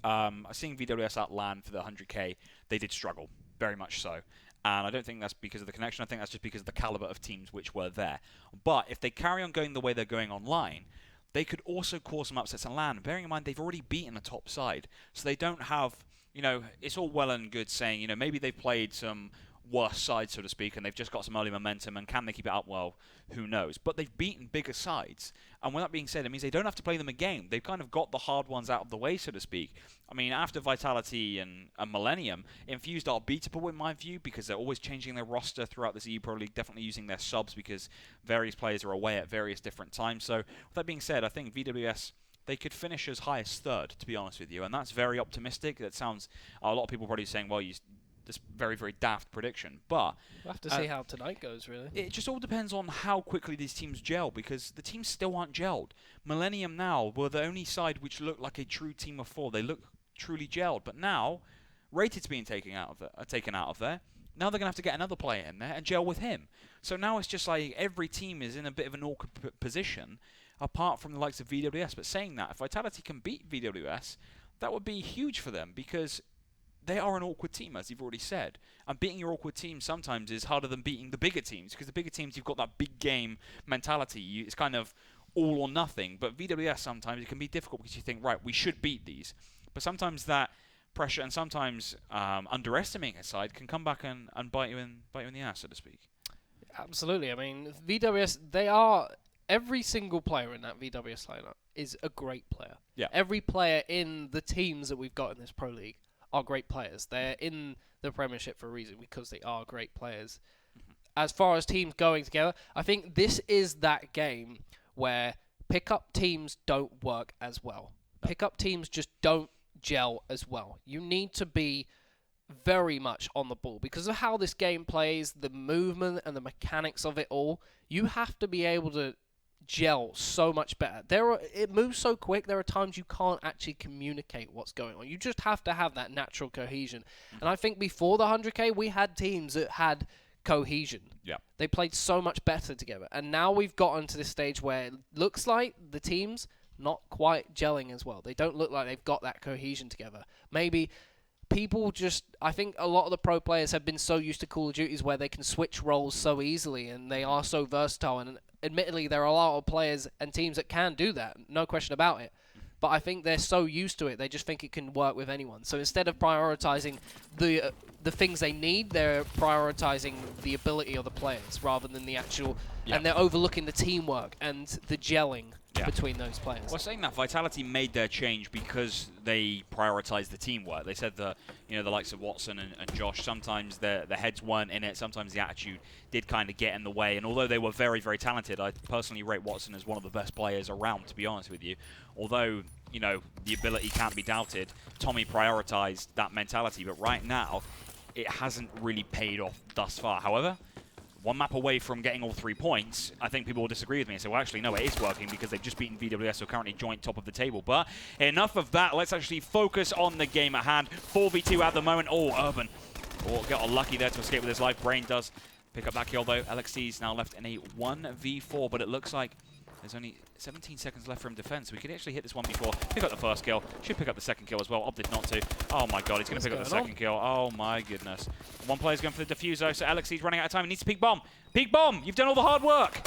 B: seeing VWS at LAN for the 100k, they did struggle, very much so. And I don't think that's because of the connection. I think that's just because of the caliber of teams which were there. But if they carry on going the way they're going online, they could also cause some upsets on LAN. Bearing in mind, they've already beaten the top side. So they don't have, it's all well and good saying, maybe they've played some worse side, so to speak, and they've just got some early momentum, and can they keep it up? Well, who knows? But they've beaten bigger sides, and with that being said, it means they don't have to play them again. They've kind of got the hard ones out of the way, so to speak. I mean, after Vitality and Millennium, Infused are beatable in my view, because they're always changing their roster throughout this EU Pro League, definitely using their subs, because various players are away at various different times. So, with that being said, I think VWS, they could finish as high as 3rd, to be honest with you, and that's very optimistic. That sounds, a lot of people probably saying, well, this very, very daft prediction, but
A: we'll have to see how tonight goes, really.
B: It just all depends on how quickly these teams gel, because the teams still aren't gelled. Millennium now were the only side which looked like a true team of 4. They look truly gelled, but now Rated's being taken out of there. Now they're going to have to get another player in there and gel with him. So now it's just like every team is in a bit of an awkward position, apart from the likes of VWS. But saying that, if Vitality can beat VWS, that would be huge for them, because they are an awkward team, as you've already said. And beating your awkward team sometimes is harder than beating the bigger teams, because the bigger teams, you've got that big game mentality. It's kind of all or nothing. But VWS, sometimes it can be difficult because you think, right, we should beat these. But sometimes that pressure and sometimes underestimating a side can come back and bite you in the ass, so to speak.
A: Absolutely. I mean, VWS, they are... Every single player in that VWS lineup is a great player.
B: Yeah.
A: Every player in the teams that we've got in this Pro League are great players. They're in the Premiership for a reason, because they are great players. As far as teams going together, I think this is that game where pickup teams don't work as well. Pickup teams just don't gel as well. You need to be very much on the ball because of how this game plays, the movement and the mechanics of it all. You have to be able to gel so much better. It moves so quick, there are times you can't actually communicate what's going on. You just have to have that natural cohesion. And I think before the 100k, we had teams that had cohesion.
B: Yeah.
A: They played so much better together. And now we've gotten to this stage where it looks like the teams not quite gelling as well. They don't look like they've got that cohesion together. Maybe people just... I think a lot of the pro players have been so used to Call of Duties where they can switch roles so easily and they are so versatile. And admittedly, there are a lot of players and teams that can do that. No question about it. But I think they're so used to it, they just think it can work with anyone. So instead of prioritizing the things they need, they're prioritizing the ability of the players rather than the actual...
B: Yeah.
A: And they're overlooking the teamwork and the gelling between those players.
B: Well, saying that, Vitality made their change because they prioritized the teamwork. They said that, you know, the likes of Watson and Josh, sometimes their heads weren't in it. Sometimes the attitude did kind of get in the way. And although they were very, very talented, I personally rate Watson as one of the best players around, to be honest with you. Although, you know, the ability can't be doubted, Tommy prioritized that mentality. But right now, it hasn't really paid off thus far. However, one map away from getting all 3 points, I think people will disagree with me and say, well, actually, no, it is working because they've just beaten VWS, who are currently joint top of the table. But enough of that. Let's actually focus on the game at hand. 4v2 at the moment. Oh, Urban. Oh, got unlucky there to escape with his life. Brain does pick up that kill, though. LXT's now left in a 1v4, but it looks like there's only 17 seconds left from defense. We could actually hit this 1v4, pick up the first kill, should pick up the second kill as well. Opted not to. Oh my god, he's going to pick up the second kill. Oh my goodness. One player's going for the diffuser, so LXT's running out of time. He needs to peek bomb. Peek bomb! You've done all the hard work!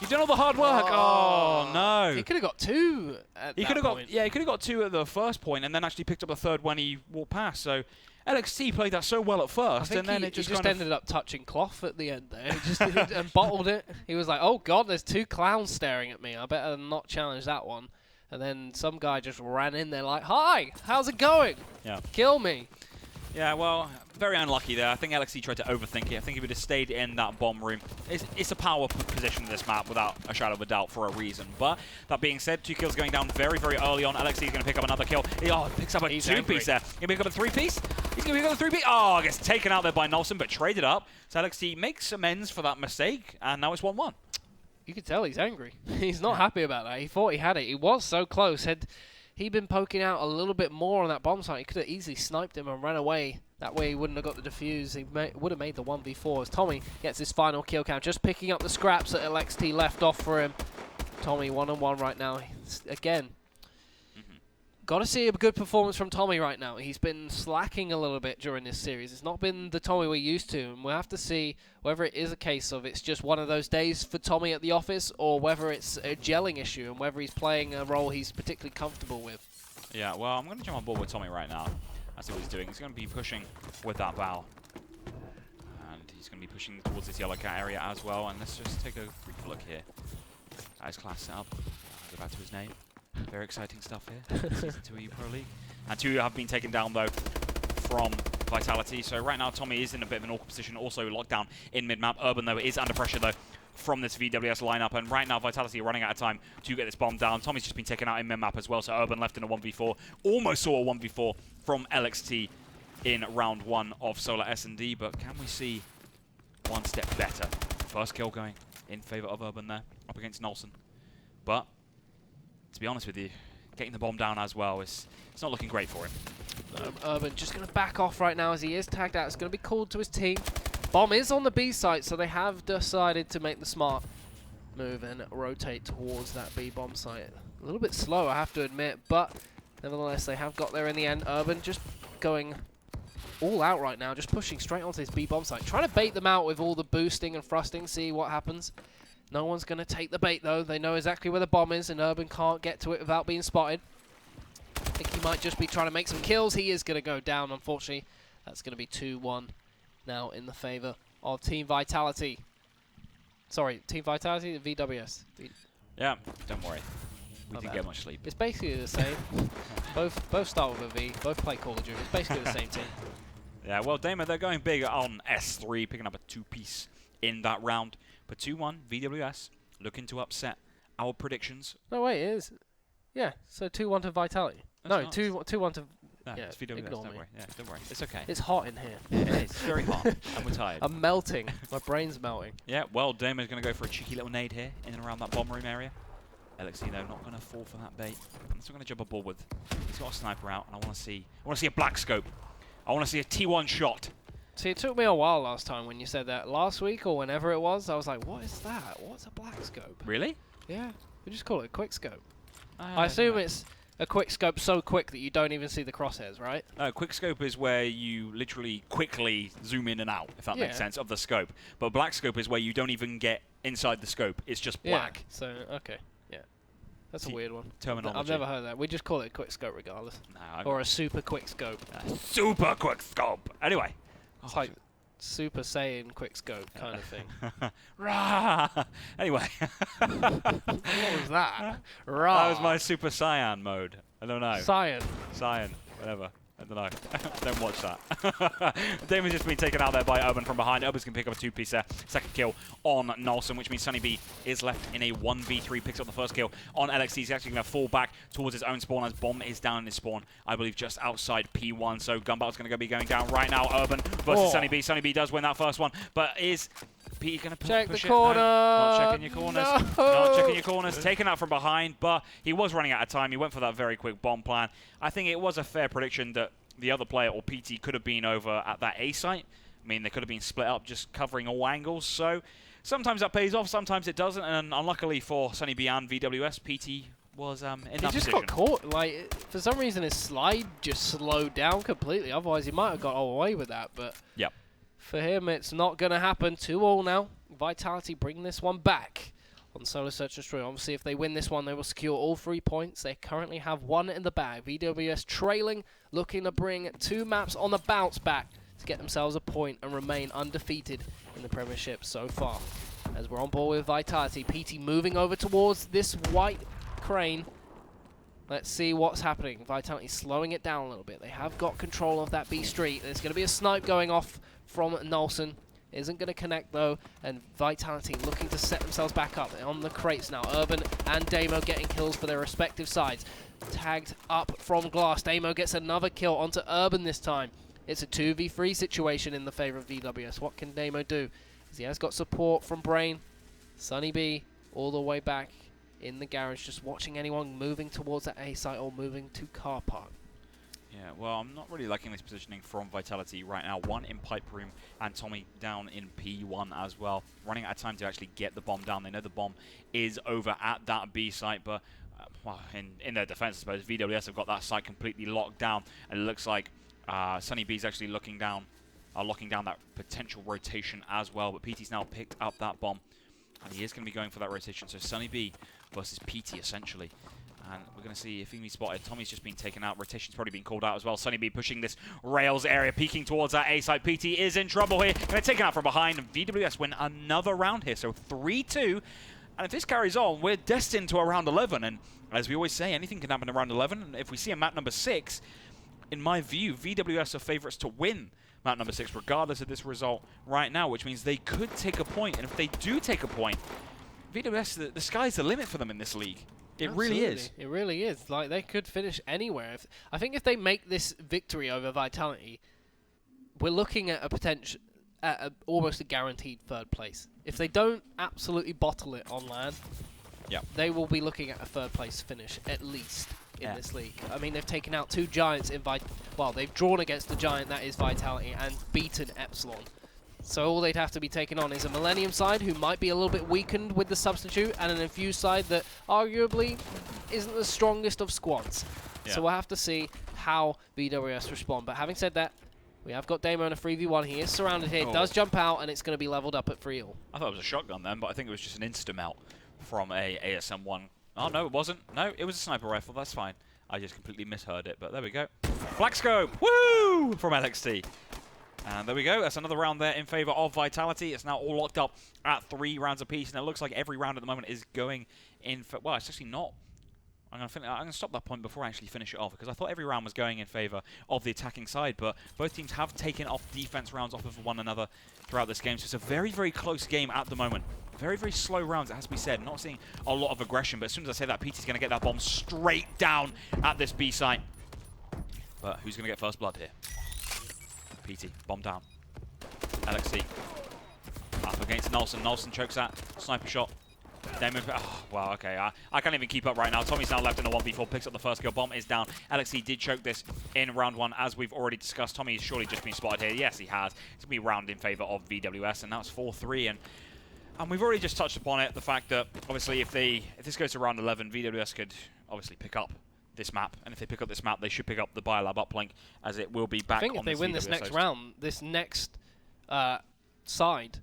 B: You've done all the hard work! Oh no!
A: He could have got 2 at that point.
B: Yeah, he could have got 2 at the first point and then actually picked up the third when he walked past. So LXT played that so well at first, and then it just
A: ended up touching cloth at the end there. He just and bottled it. He was like, "Oh God, there's 2 clowns staring at me. I better not challenge that one." And then some guy just ran in there like, "Hi, how's it going?
B: Yeah,
A: kill me."
B: Yeah, well, very unlucky there. I think LXT tried to overthink it. I think he would have stayed in that bomb room. It's a power position in this map without a shadow of a doubt for a reason. But that being said, 2 kills going down very, very early on. LXT is going to pick up another kill. Oh, picks up a 2-piece there. He's going to pick up a 3-piece. He's going to pick up a 3-piece. Oh, gets taken out there by Nelson, but traded up. So LXT makes amends for that mistake, and now it's 1-1.
A: You can tell he's angry. He's not happy about that. He thought he had it. He was so close. Had he been poking out a little bit more on that bomb site, he could have easily sniped him and ran away. That way he wouldn't have got the defuse. He would have made the 1v4 as Tommy gets his final kill count. Just picking up the scraps that LXT left off for him. Tommy 1-on-1 right now. Again, got to see a good performance from Tommy right now. He's been slacking a little bit during this series. It's not been the Tommy we're used to. And we'll have to see whether it is a case of it's just one of those days for Tommy at the office or whether it's a gelling issue and whether he's playing a role he's particularly comfortable with.
B: Yeah, well, I'm going to jump on board with Tommy right now. That's what he's doing. He's going to be pushing with that bow. And he's going to be pushing towards this yellow cat area as well. And let's just take a brief look here at his class setup. I'll go back to his name. Very exciting stuff here. Season 2 EU Pro League. And 2 have been taken down, though, from Vitality. So right now, Tommy is in a bit of an awkward position. Also locked down in mid-map. Urban, though, is under pressure, though, from this VWS lineup. And right now, Vitality are running out of time to get this bomb down. Tommy's just been taken out in mid-map as well. So Urban left in a 1v4. Almost saw a 1v4 from LXT in round 1 of Solar S&D. But can we see one step better? First kill going in favor of Urban there, up against Nelson. But to be honest with you, getting the bomb down as well it's not looking great for him.
A: Urban just going to back off right now as he is tagged out. It's going to be called to his team. Bomb is on the B site, so they have decided to make the smart move and rotate towards that B bomb site. A little bit slow, I have to admit, but nevertheless, they have got there in the end. Urban just going all out right now, just pushing straight onto this B bomb site. Trying to bait them out with all the boosting and thrusting, see what happens. No one's going to take the bait, though. They know exactly where the bomb is, and Urban can't get to it without being spotted. I think he might just be trying to make some kills. He is going to go down, unfortunately. That's going to be 2-1 now in the favor of Team Vitality. Sorry, Team Vitality, the VWS.
B: Yeah, don't worry. We
A: Not
B: didn't
A: bad.
B: get much sleep.
A: It's basically the same. both start with a V, both play Call of Duty. It's basically the same team.
B: Yeah, well, Damo, they're going big on S3, picking up a 2-piece in that round. But 2-1, VWS, looking to upset our predictions.
A: No, wait, it is. Yeah, so 2-1 to Vitality. No, 2-1 to...
B: No,
A: yeah,
B: it's VWS,
A: ignore
B: don't
A: me.
B: worry. Yeah, don't worry. It's okay.
A: It's hot in here.
B: It's very hot, and we're tired.
A: I'm melting. My brain's melting.
B: Yeah, well, Damo's going to go for a cheeky little nade here, in and around that bomb room area. LXC, though, not going to fall for that bait. I'm still going to jump aboard with. He's got a sniper out, and I want to see a black scope. I want to see a T1 shot.
A: See, it took me a while last time when you said that. Last week or whenever it was, I was like, what is that? What's a black scope?
B: Really?
A: Yeah, we just call it a quick scope.
B: I
A: I assume it's a quick scope so quick that you don't even see the crosshairs, right?
B: No, quick scope is where you literally quickly zoom in and out, if that makes sense, of the scope. But black scope is where you don't even get inside the scope. It's just black.
A: Yeah, so, okay, yeah. That's a weird one.
B: Terminology.
A: I've never heard that. We just call it a quick scope regardless.
B: No,
A: Or a super quick scope.
B: super quick scope. Anyway.
A: It's like Super Saiyan quick scope kind of thing.
B: Rah! Anyway.
A: What was that?
B: That was my Super Saiyan mode. I don't know.
A: Cyan.
B: Cyan. Whatever. I don't know. Don't watch that. Damon's just been taken out there by Urban from behind. Urban's going to pick up a 2-piece there. Second kill on Nolson, which means Sunny B is left in a 1v3. Picks up the first kill on LXC. He's actually going to fall back towards his own spawn as Bomb is down in his spawn, I believe, just outside P1. So gun battle's going to be going down right now. Urban versus Sunny B. Sunny B does win that first one, but is P going to push
A: the corner?
B: No, not checking your corners.
A: No.
B: Not checking your corners. Taken out from behind, but he was running out of time. He went for that very quick bomb plan. I think it was a fair prediction that the other player, or PT, could have been over at that A site. I mean, they could have been split up, just covering all angles. So sometimes that pays off, sometimes it doesn't. And unluckily for Sunny B and VWS, PT was in that position.
A: He just got caught. Like, for some reason, his slide just slowed down completely. Otherwise, he might have got away with that. But
B: yep.
A: For him, it's not going to happen. 2-2 now. Vitality bring this one back on Solo Search and Destroy. Obviously, if they win this one, they will secure all 3 points. They currently have 1 in the bag. VWS trailing, looking to bring 2 maps on the bounce back to get themselves a point and remain undefeated in the Premiership so far. As we're on board with Vitality, PT moving over towards this white crane. Let's see what's happening. Vitality slowing it down a little bit. They have got control of that B street. There's going to be a snipe going off from Nolson. Isn't going to connect though, and Vitality looking to set themselves back up on the crates now. Urban and Damo getting kills for their respective sides. Tagged up from Glass. Damo gets another kill onto Urban this time. It's a 2v3 situation in the favor of VWS. What can Damo do? As he has got support from Brain. Sunny B all the way back in the garage, just watching anyone moving towards that A site or moving to car park.
B: Yeah, well, I'm not really liking this positioning from Vitality right now. 1 in pipe room and Tommy down in P1 as well. Running out of time to actually get the bomb down. They know the bomb is over at that B site, but well, in their defense, I suppose, VWS have got that site completely locked down. And it looks like Sunny B's actually locking down that potential rotation as well. But PT's now picked up that bomb, and he is going to be going for that rotation. So Sunny B versus PT, essentially. And we're going to see if he can be spotted. Tommy's just been taken out. Rotation's probably been called out as well. Sunny B pushing this rails area, peeking towards that A side. PT is in trouble here. Going to take it out from behind. And VWS win another round here. So 3-2. And if this carries on, we're destined to a round 11. And as we always say, anything can happen in round 11. And if we see a map number 6, in my view, VWS are favourites to win map number 6, regardless of this result right now, which means they could take a point. And if they do take a point, VWS, the sky's the limit for them in this league. It really is.
A: It really is. Like, they could finish anywhere. I think if they make this victory over Vitality, we're looking at a potential, almost a guaranteed 3rd place. If they don't absolutely bottle it on land, they will be looking at a 3rd place finish at least in this league. I mean, they've taken out 2 giants in well, they've drawn against the giant that is Vitality and beaten Epsilon. So all they'd have to be taking on is a Millennium side who might be a little bit weakened with the substitute, and an Infused side that arguably isn't the strongest of squads.
B: Yeah.
A: So we'll have to see how VWS respond. But having said that, we have got Damo in a 3v1. He is surrounded here, does jump out, and it's going to be leveled up at 3-all.
B: I thought it was a shotgun then, but I think it was just an insta-melt from a ASM-1. Oh, no, it wasn't. No, it was a sniper rifle. That's fine. I just completely misheard it, but there we go. Black scope! Woo! From LXT. And there we go. That's another round there in favor of Vitality. It's now all locked up at 3 rounds apiece, and it looks like every round at the moment is going in for... Well, it's actually not. I'm going to stop that point before I actually finish it off, because I thought every round was going in favor of the attacking side, but both teams have taken off defense rounds off of one another throughout this game. So it's a very, very close game at the moment. Very, very slow rounds, it has to be said. Not seeing a lot of aggression, but as soon as I say that, PT's going to get that bomb straight down at this B site. But who's going to get first blood here? PT, bomb down. LXC. Up against Nelson. Nelson chokes that. Sniper shot. Damon, oh, wow, okay. I can't even keep up right now. Tommy's now left in a 1v4, picks up the first kill. Bomb is down. LXC did choke this in round 1, as we've already discussed. Tommy has surely just been spotted here. Yes, he has. It's going to be round in favor of VWS, and that's 4-3. And we've already just touched upon it, the fact that, obviously, if this goes to round 11, VWS could obviously pick up this map. And if they pick up this map, they should pick up the Biolab uplink, as it will be back on this
A: I think if they win this next
B: host.
A: round, this next side,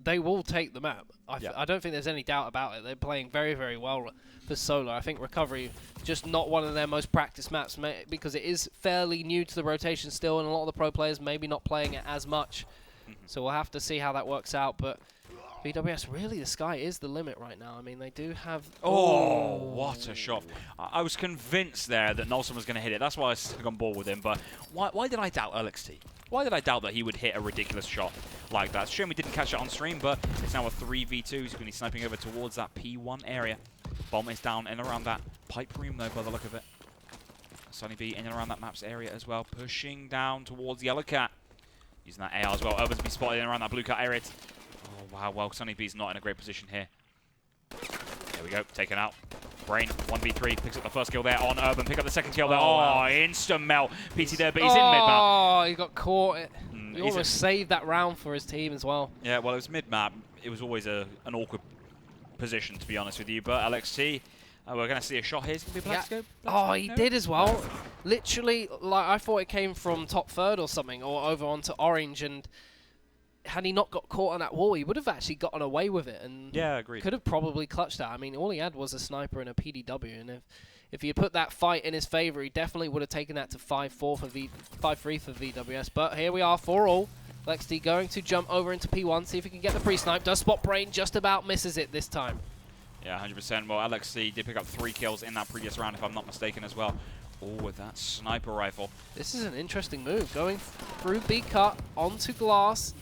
A: they will take the map. I don't think there's any doubt about it. They're playing very, very well for Solar. I think Recovery, just not one of their most practiced maps, because it is fairly new to the rotation still, and a lot of the pro players maybe not playing it as much. So we'll have to see how that works out. But VWS, really, the sky is the limit right now. I mean, they do have...
B: Oh, what a shot. I was convinced there that Nelson was going to hit it. That's why I stuck on board with him. But why did I doubt LXT? Why did I doubt that he would hit a ridiculous shot like that? It's a shame we didn't catch it on stream, but it's now a 3v2. He's going to be sniping over towards that P1 area. Bomb is down and around that pipe room, though, by the look of it. Sunny B in and around that map's area as well. Pushing down towards Yellow Cat. Using that AR as well. Urban's been spotted in and around that Blue Cat area. Oh, wow. Well, Sunny B's not in a great position here. There we go. Taken out. Brain, 1v3, picks up the first kill there on Urban, pick up the second kill there. Oh, wow. Instant melt. PT there, but he's in mid-map.
A: Oh, he got caught. He almost saved that round for his team as well.
B: Yeah, well, it was mid-map. It was always an awkward position, to be honest with you. But LXT, we're going to see a shot here. It's going to be Black Scope.
A: Oh, he did as well. Literally, like, I thought it came from top third or something, or over onto orange, and had he not got caught on that wall, he would have actually gotten away with it, and
B: yeah, agreed.
A: Could have probably clutched that. I mean, all he had was a sniper and a PDW, and if he put that fight in his favor, he definitely would have taken that to 5-3 for VWS. But here we are, 4-all. LXT going to jump over into P1, see if he can get the pre-snipe. Does spot Brain, just about misses it this time.
B: Yeah, 100%. Well, LXT did pick up 3 kills in that previous round, if I'm not mistaken, as well. Oh, with that sniper rifle.
A: This is an interesting move, going through B cut onto glass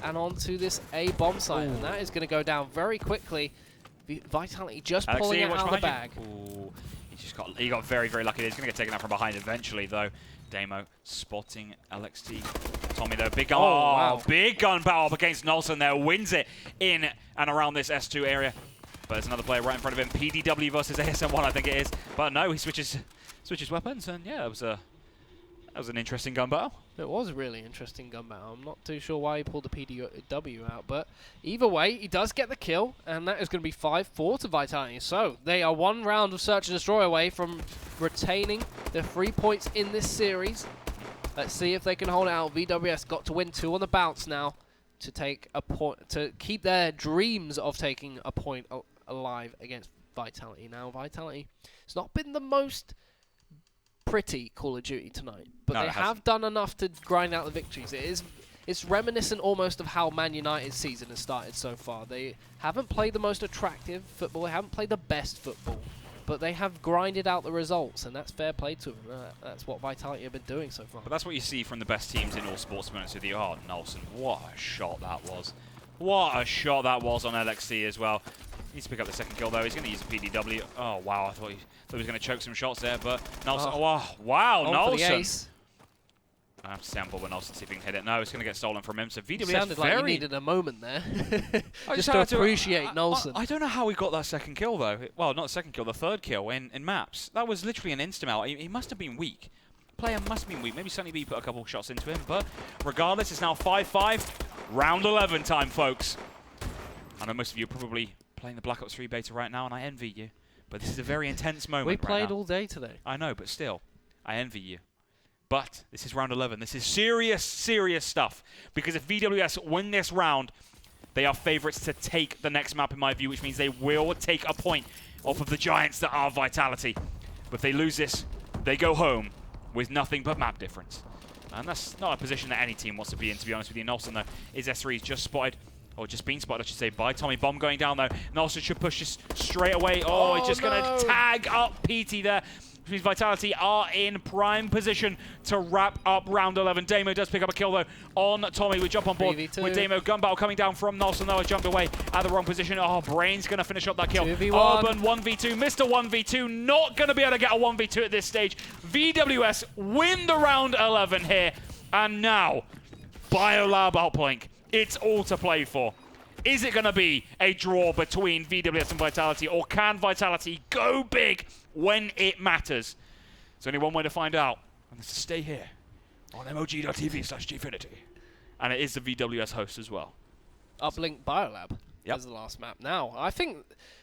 A: and onto this A bomb site, and that is going to go down very quickly. Vitality just pulling it out of the bag.
B: Ooh, he got very, very lucky. He's going to get taken out from behind eventually, though. Damo spotting LXT. Tommy, though, big gun. Oh, wow. Big gun battle up against Nelson there. Wins it in and around this S2 area. But there's another player right in front of him. PDW versus ASM1, I think it is. But no, he switches weapons, and yeah, that was an interesting gun battle.
A: It was a really interesting gun battle. I'm not too sure why he pulled the PDW out, but either way, he does get the kill, and that is going to be 5-4 to Vitality. So they are 1 round of Search and Destroy away from retaining the 3 points in this series. Let's see if they can hold it out. VWS got to win 2 on the bounce now to take a point, to keep their dreams of taking a point alive against Vitality. Now, Vitality, it's not been the most pretty Call of Duty tonight, but no, they have done enough to grind out the victories. It's reminiscent almost of how Man United's season has started so far. They haven't played the most attractive football, they haven't played the best football, but they have grinded out the results, and that's fair play to them. That's what Vitality have been doing so far.
B: But that's what you see from the best teams in all sports, to be honest with you. Oh, Nelson, what a shot that was. What a shot that was on LXC as well. He needs to pick up the second kill, though. He's going to use a PDW. Oh, wow. I thought he was going to choke some shots there, but Nelson... Oh, wow, Nelson.
A: For the ace.
B: I have to stand with Nelson, see if he can hit it. No, it's going to get stolen from him. So VWS
A: sounded like you needed a moment there. Just to appreciate Nelson.
B: I don't know how he got that second kill, though. Well, not the second kill, the third kill in maps. That was literally an insta-melt. He must have been weak. Player must have been weak. Maybe Sunny B put a couple shots into him, but regardless, it's now 5-5. Round 11 time, folks. I know most of you are probably playing the Black Ops 3 beta right now, and I envy you. But this is a very intense moment
A: We
B: right
A: played
B: now.
A: all day today.
B: I know, but still, I envy you. But this is round 11. This is serious, serious stuff. Because if VWS win this round, they are favorites to take the next map in my view, which means they will take a point off of the giants that are Vitality. But if they lose this, they go home with nothing but map difference. And that's not a position that any team wants to be in, to be honest with you. Nelson, though, is S3 is just spotted, or just been spotted, I should say, by Tommy. Bomb going down, though. Nelson should push this straight away. Oh, he's just going to tag up PT there. Which means Vitality are in prime position to wrap up round 11. Damo does pick up a kill, though, on Tommy. We jump on board
A: 3v2.
B: with Damo. Gun battle coming down from Nelson, though. Jumped away at the wrong position. Oh, Brain's going to finish up that kill.
A: 2v1.
B: Urban 1v2. Mr. 1v2 not going to be able to get a 1v2 at this stage. VWS win the round 11 here. And now, Biolab uplink. It's all to play for. Is it going to be a draw between VWS and Vitality, or can Vitality go big when it matters? There's only one way to find out, and that's to stay here on MOG.TV/Gfinity. And it is the VWS host as well.
A: Uplink Biolab
B: Yep.
A: as the last map. Now, I think,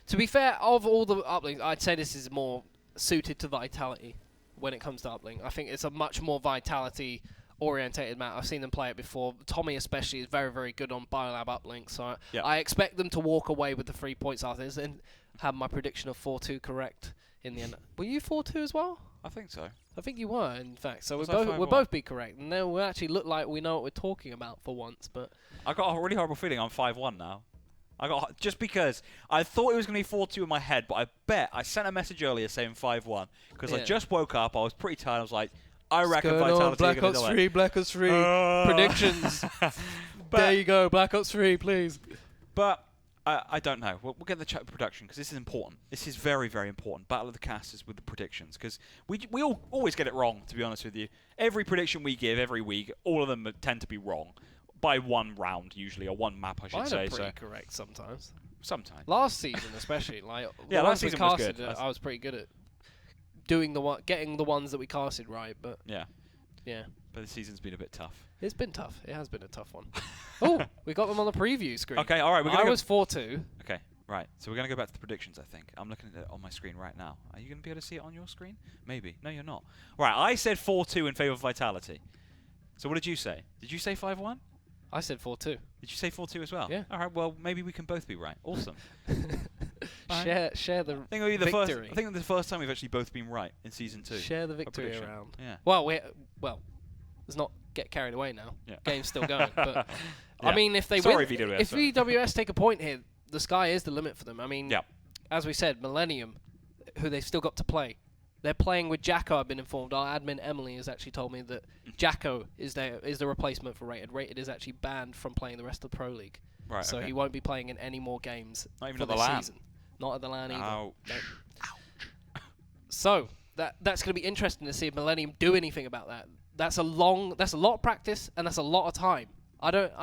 A: to be fair, of all the uplinks, I'd say this is more suited to Vitality when it comes to uplink. I think it's a much more Vitality orientated map. I've seen them play it before. Tommy especially is very, very good on Biolab uplink, so
B: Yep.
A: I expect them to walk away with the 3 points after this and have my prediction of 4-2 correct in the end. Were you 4-2 as well?
B: I think so.
A: I think you were, in fact. So
B: Was I
A: we'll
B: 5-1?
A: both be correct, and then we'll actually look like we know what we're talking about for once. But
B: I got a really horrible feeling I'm 5-1 now. Just because I thought it was going to be 4-2 in my head, but I sent a message earlier saying 5-1 because I
A: Yeah.
B: just woke up. I was pretty tired. I was like, I reckon
A: What's going on?
B: Vitality are
A: Black
B: going to
A: Ops
B: do
A: 3,
B: it.
A: Black Ops 3 predictions.
B: But-
A: There you go, Black Ops 3, please.
B: But I don't know. We'll get the chat with production because this is important. This is very, very important. Battle of the Casters with the predictions because we all always get it wrong, to be honest with you. Every prediction we give every week, all of them tend to be wrong by one round usually, or one map, I should
A: Mine
B: say.
A: are pretty
B: So
A: correct sometimes.
B: sometimes.
A: Last season, especially, like
B: Yeah,
A: the
B: last
A: ones we
B: season was
A: casted,
B: good.
A: I was pretty good at doing getting the ones that we casted right. But
B: Yeah,
A: yeah,
B: but the season's been a bit tough.
A: it's been tough. It has been a tough one. Oh, we got them on the preview screen.
B: Okay, all right. We're
A: I
B: gonna
A: was 4-2.
B: Okay, right. So we're going to go back to the predictions, I think. I'm looking at it on my screen right now. Are you going to be able to see it on your screen? Maybe. No, you're not. Right, I said 4-2 in favour of Vitality. So what did you say? Did you say 5-1?
A: I said 4-2.
B: Did you say 4-2 as well?
A: Yeah.
B: All right, well, maybe we can both be right. Awesome. Alright.
A: Share the
B: I think it'll be the
A: victory.
B: first. I think the first time we've actually both been right in season 2.
A: Share the victory
B: prediction.
A: around.
B: Yeah.
A: Well, let's not get carried away now.
B: Yeah.
A: Game's still going. But
B: Yeah.
A: I mean, if they
B: Sorry,
A: win,
B: VWS,
A: if
B: sorry.
A: VWS take a point here, the sky is the limit for them. I mean,
B: Yeah.
A: as we said, Millennium, who they've still got to play. They're playing with Jacko, I've been informed. Our admin, Emily, has actually told me that Jacko is the replacement for Rated. Rated is actually banned from playing the rest of the Pro League.
B: Right.
A: So
B: okay.
A: he won't be playing in any more games
B: Not even
A: for
B: at the
A: this
B: LAN.
A: season. Not at the LAN either.
B: Ouch.
A: Nope. So that's going to be interesting to see if Millennium do anything about that. That's a lot of practice and that's a lot of time. I don't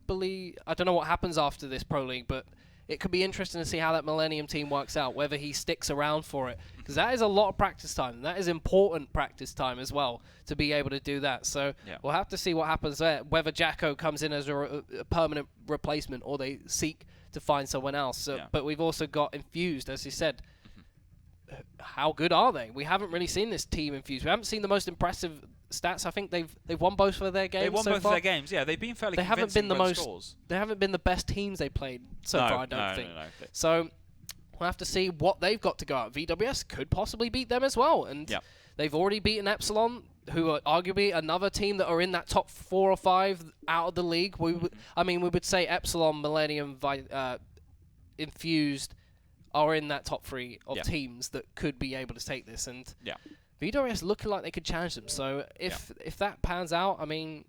A: know what happens after this Pro League, but it could be interesting to see how that Millennium team works out, whether he sticks around for it, because that is a lot of practice time. And that is important practice time as well to be able to do that. So
B: Yeah.
A: we'll have to see what happens there, whether Jacko comes in as a permanent replacement or they seek to find someone else. So,
B: Yeah.
A: but we've also got Infused, as you said. How good are they? We haven't really seen this team Infused. We haven't seen the most impressive stats. I think they've won both of their games.
B: They won
A: so
B: both
A: far.
B: of their games. Yeah, they've been fairly
A: They haven't been
B: convincing
A: the
B: with
A: most.
B: scores.
A: They haven't been the best teams they played so far. I don't think.
B: No.
A: So we'll have to see what they've got to go at. VWS could possibly beat them as well, and
B: Yep.
A: they've already beaten Epsilon, who are arguably another team that are in that top 4 or 5 out of the league. We would say Epsilon, Millennium, Infused are in that top 3 of
B: Yeah.
A: teams that could be able to take this, and
B: Yeah.
A: VWS looking like they could challenge them. So if that pans out, I mean,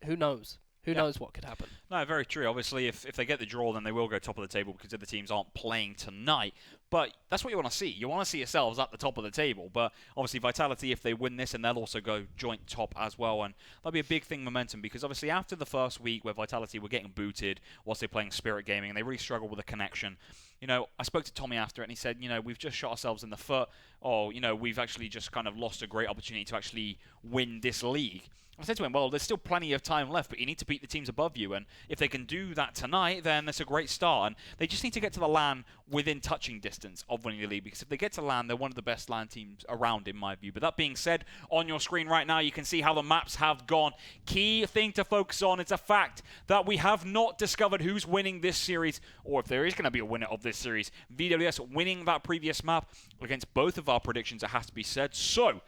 A: who knows? Who knows what could happen?
B: No, very true. Obviously, if they get the draw, then they will go top of the table because the other teams aren't playing tonight. But that's what you want to see. You want to see yourselves at the top of the table. But obviously, Vitality, if they win this, and they'll also go joint top as well. And that'll be a big thing, momentum, because obviously after the first week where Vitality were getting booted whilst they're playing Spirit Gaming, and they really struggled with the connection, you know, I spoke to Tommy after it, and he said, you know, we've just shot ourselves in the foot, or, you know, we've actually just kind of lost a great opportunity to actually win this league. I said to him, well, there's still plenty of time left, but you need to beat the teams above you, and if they can do that tonight, then that's a great start, and they just need to get to the LAN within touching distance of winning the league, because if they get to LAN, they're one of the best LAN teams around, in my view. But that being said, on your screen right now, you can see how the maps have gone. Key thing to focus on is the fact that we have not discovered who's winning this series, or if there is going to be a winner of this series. VWS winning that previous map against both of our predictions, it has to be said. So,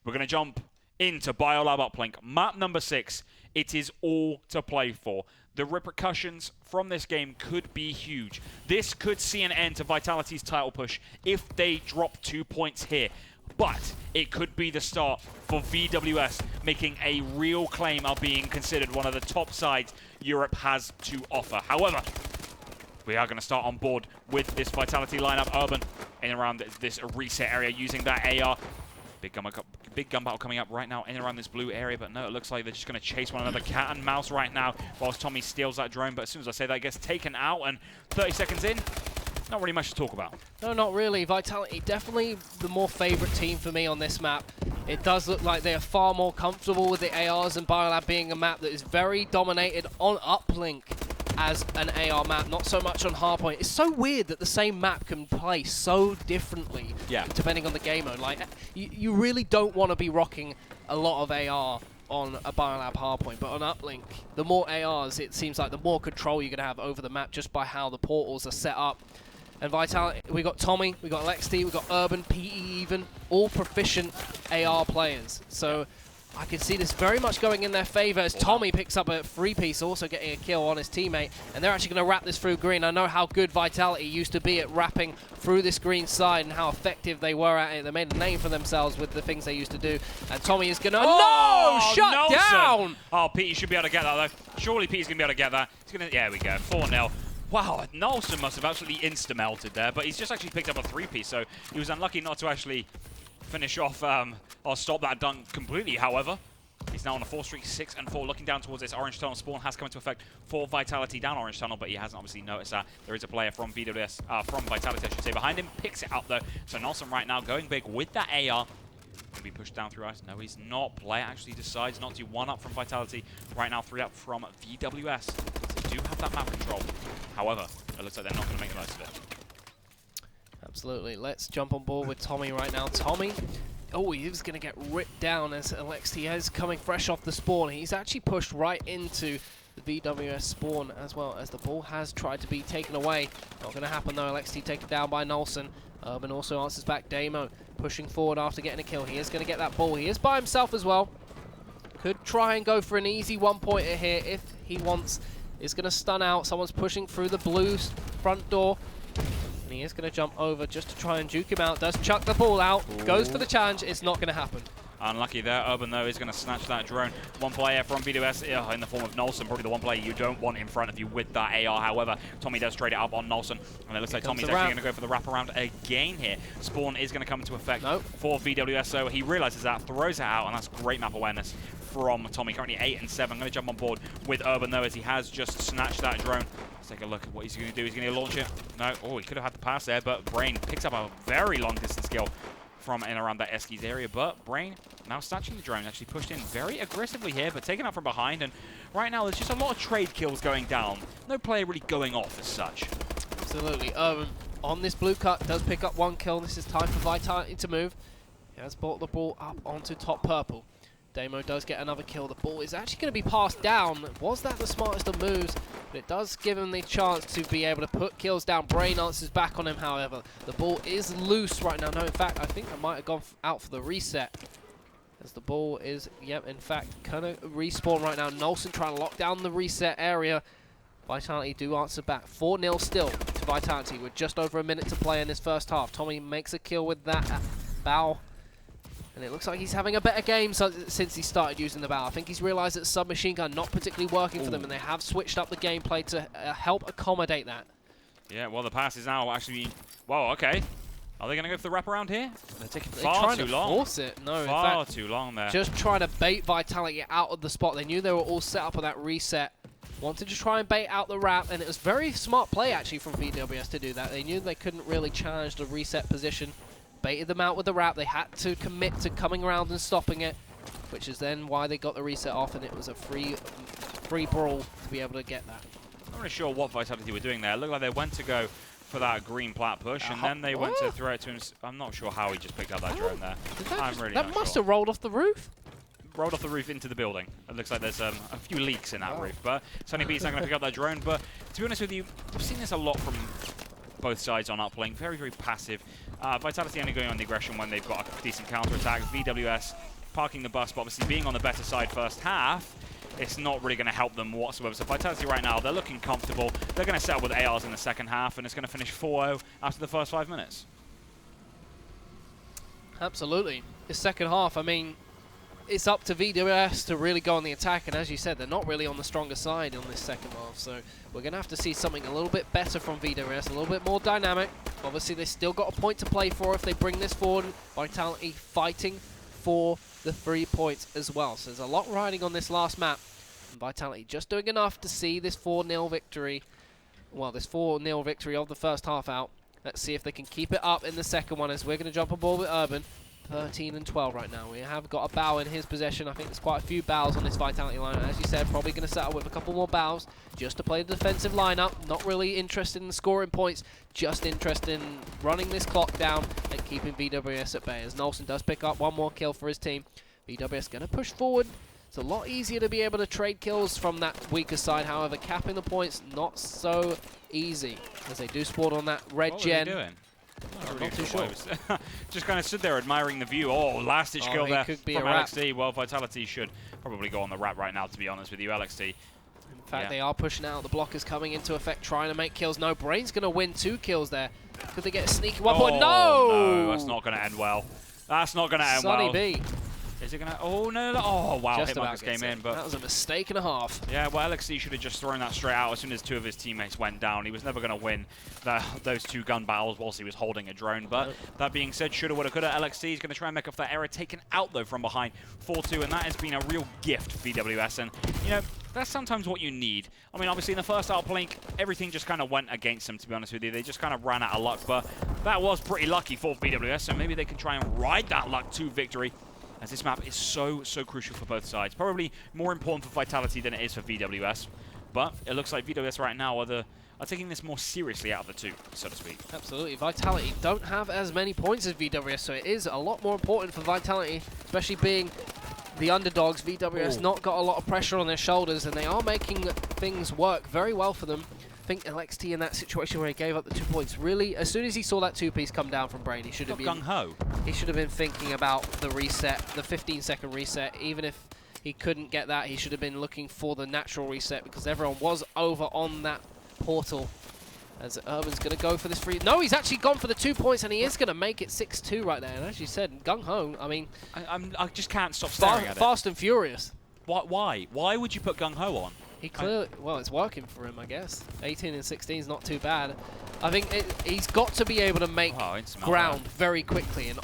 B: we're going to jump into Biolab uplink. Map number 6, it is all to play for. The repercussions from this game could be huge. This could see an end to Vitality's title push if they drop 2 points here. But it could be the start for VWS making a real claim of being considered one of the top sides Europe has to offer. However, we are going to start on board with this Vitality lineup. Urban in and around this reset area using that AR. Big gun battle coming up right now in and around this blue area, but no, it looks like they're just going to chase one another cat and mouse right now whilst Tommy steals that drone. But as soon as I say that, it gets taken out, and 30 seconds in, not really much to talk about.
A: No, not really. Vitality, definitely the more favourite team for me on this map. It does look like they are far more comfortable with the ARs, and Biolab being a map that is very dominated on uplink as an AR map, not so much on hardpoint. It's so weird that the same map can play so differently, depending on the game mode. Like, you really don't want to be rocking a lot of AR on a Biolab hardpoint, but on uplink, the more ARs, it seems like the more control you're going to have over the map just by how the portals are set up. And Vitality, we got Tommy, we got Lexty, we got Urban, PE even, all proficient AR players. So I can see this very much going in their favour as Tommy picks up a 3-piece, also getting a kill on his teammate. And they're actually going to wrap this through green. I know how good Vitality used to be at wrapping through this green side and how effective they were at it. They made a name for themselves with the things they used to do. And Tommy is going to...
B: Oh,
A: no! Shut
B: Nelson
A: down!
B: Oh, Pete should be able to get that, though. Surely Pete's going to be able to get that. He's going to... Yeah, we go. 4-0. Wow, Nelson must have actually insta-melted there, but he's just actually picked up a 3-piece, so he was unlucky not to actually finish off or stop that dunk completely, however. He's now on a 4 streak, 6 and 4, looking down towards this orange tunnel. Spawn has come into effect for Vitality down orange tunnel, but he hasn't obviously noticed that there is a player from VWS, from Vitality, I should say, behind him. Picks it up though. So Nelson right now going big with that AR. Can be pushed down through ice. No, he's not. Player actually decides not to. 1 up from Vitality. Right now, 3 up from VWS. They do have that map control. However, it looks like they're not going to make the most of it.
A: Absolutely. Let's jump on board with Tommy right now. Tommy. Oh, he was going to get ripped down as Alexi is coming fresh off the spawn. He's actually pushed right into the VWS spawn as well, as the ball has tried to be taken away. Not going to happen though. Alexi taken down by Nelson. Urban also answers back. Damo pushing forward after getting a kill. He is going to get that ball. He is by himself as well. Could try and go for an easy 1-pointer here if he wants. Is going to stun out. Someone's pushing through the blue front door. And he is going to jump over just to try and juke him out. Does chuck the ball out. Ooh. Goes for the challenge. It's not going to happen.
B: Unlucky there. Urban, though, is going to snatch that drone. One player from VWS in the form of Nelson. Probably the one player you don't want in front of you with that AR. However, Tommy does trade it up on Nelson. And it looks like Tommy's actually going to go for the wraparound again here. Spawn is going to come into effect for VWS. So he realizes that, throws it out, and that's great map awareness from Tommy. Currently 8 and 7. I'm going to jump on board with Urban, though, as he has just snatched that drone. Take a look at what he's going to do. He's going to launch it. No, oh, he could have had the pass there, but Brain picks up a very long distance kill from in around that Eskies area. But Brain now snatching the drone, actually pushed in very aggressively here, but taken out from behind. And right now, there's just a lot of trade kills going down. No player really going off as such.
A: Absolutely. On this blue cut, does pick up 1 kill. This is time for Vitality to move. He has brought the ball up onto top purple. Damo does get another kill. The ball is actually going to be passed down. Was that the smartest of moves? But it does give him the chance to be able to put kills down. Brain answers back on him, however. The ball is loose right now. No, in fact, I think I might have gone out for the reset. As the ball is, yep, in fact, kind of respawn right now. Nelson trying to lock down the reset area. Vitality do answer back. 4-0 still to Vitality with just over a minute to play in this first half. Tommy makes a kill with that bow. And it looks like he's having a better game since he started using the bow. I think he's realized that submachine gun not particularly working for them, and they have switched up the gameplay to help accommodate that.
B: Yeah, well, the pass is now actually... Well, okay. Are they going to go for the wraparound here? They're taking far too long.
A: Force it. No,
B: far
A: in fact,
B: too long there.
A: Just trying to bait Vitality out of the spot. They knew they were all set up on that reset. Wanted to try and bait out the wrap, and it was very smart play actually from VWS to do that. They knew they couldn't really challenge the reset position. Baited them out with the wrap. They had to commit to coming around and stopping it, which is then why they got the reset off, and it was a free brawl to be able to get that.
B: I'm not really sure what Vitality were doing there. It looked like they went to go for that green plat push, and then they went to throw it to him. I'm not sure how he just picked up that drone there.
A: That must have rolled off the roof.
B: Rolled off the roof into the building. It looks like there's a few leaks in that roof, but Sunny Beat's not going to pick up that drone. But to be honest with you, I've seen this a lot from both sides on uplink. Very, very passive. Vitality only going on the aggression when they've got a decent counter-attack. VWS parking the bus, but obviously being on the better side first half, it's not really going to help them whatsoever. So Vitality right now, they're looking comfortable. They're going to settle with ARs in the second half, and it's going to finish 4-0 after the first 5 minutes.
A: Absolutely. The second half, I mean, it's up to VWS to really go on the attack, and as you said, they're not really on the stronger side on this second half, so we're going to have to see something a little bit better from VWS, a little bit more dynamic. Obviously, they still got a point to play for if they bring this forward. Vitality fighting for the 3 points as well, so there's a lot riding on this last map, and Vitality just doing enough to see this 4-0 victory, well, this 4-0 victory of the first half out. Let's see if they can keep it up in the second one, as we're going to jump on board with Urban. 13 and 12 right now. We have got a bow in his possession. I think there's quite a few bows on this Vitality lineup. As you said, probably going to settle with a couple more bows just to play the defensive lineup. Not really interested in scoring points, just interested in running this clock down and keeping VWS at bay. As Nolson does pick up one more kill for his team. VWS going to push forward. It's a lot easier to be able to trade kills from that weaker side. However, capping the points, not so easy, as they do spawn on that red gen.
B: What are they doing?
A: Not too sure.
B: Just kind of stood there admiring the view. Oh, last-ditch kill there from LXD. Well, Vitality should probably go on the wrap right now, to be honest with you, LXD.
A: In fact, they are pushing out. The blockers coming into effect, trying to make kills. No, Brain's going to win 2 kills there. Could they get a sneaky one point?
B: No, that's not going to end well. That's not going to end well.
A: Sunny B.
B: Is it going to... Oh, no. Oh, wow. Hitmarkers came in, but...
A: That was a mistake and a half.
B: Yeah, well, LXD should have just thrown that straight out as soon as 2 of his teammates went down. He was never going to win those 2 gun battles whilst he was holding a drone. But that being said, shoulda, woulda, coulda. LXD is going to try and make up that error. Taken out, though, from behind 4-2, and that has been a real gift for VWS. And, you know, that's sometimes what you need. I mean, obviously, in the first uplink, everything just kind of went against them, to be honest with you. They just kind of ran out of luck, but that was pretty lucky for VWS, so maybe they can try and ride that luck to victory, as this map is so crucial for both sides. Probably more important for Vitality than it is for VWS. But it looks like VWS right now are taking this more seriously out of the 2, so to speak.
A: Absolutely. Vitality don't have as many points as VWS, so it is a lot more important for Vitality, especially being the underdogs. VWS not got a lot of pressure on their shoulders, and they are making things work very well for them. I think LXT in that situation where he gave up the 2 points, really, as soon as he saw that 2-piece come down from Brain, he should have been
B: gung-ho.
A: He should have been thinking about the reset, the 15-second reset. Even if he couldn't get that, he should have been looking for the natural reset, because everyone was over on that portal. As Urban's going to go for this free... No, he's actually gone for the 2 points, and he is going to make it 6-2 right there. And as you said, gung-ho, I mean...
B: I just can't stop staring at it.
A: Fast and furious.
B: Why? Why would you put gung-ho on?
A: He clearly... Well, it's working for him, I guess. 18 and 16 is not too bad. I think he's got to be able to make ground very quickly. And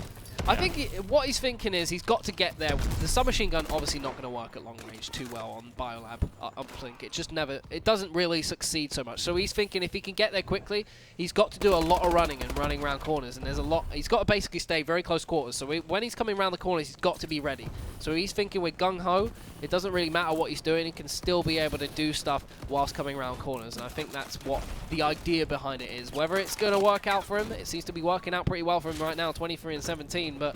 A: I think what he's thinking is he's got to get there. The submachine gun obviously not going to work at long range too well on Biolab uplink. It just never, it doesn't really succeed so much. So he's thinking if he can get there quickly, he's got to do a lot of running and running around corners. And there's a lot, he's got to basically stay very close quarters. So when he's coming around the corners, he's got to be ready. So he's thinking with gung-ho, it doesn't really matter what he's doing. He can still be able to do stuff whilst coming around corners. And I think that's what the idea behind it is. Whether it's going to work out for him, it seems to be working out pretty well for him right now, 23 and 17. But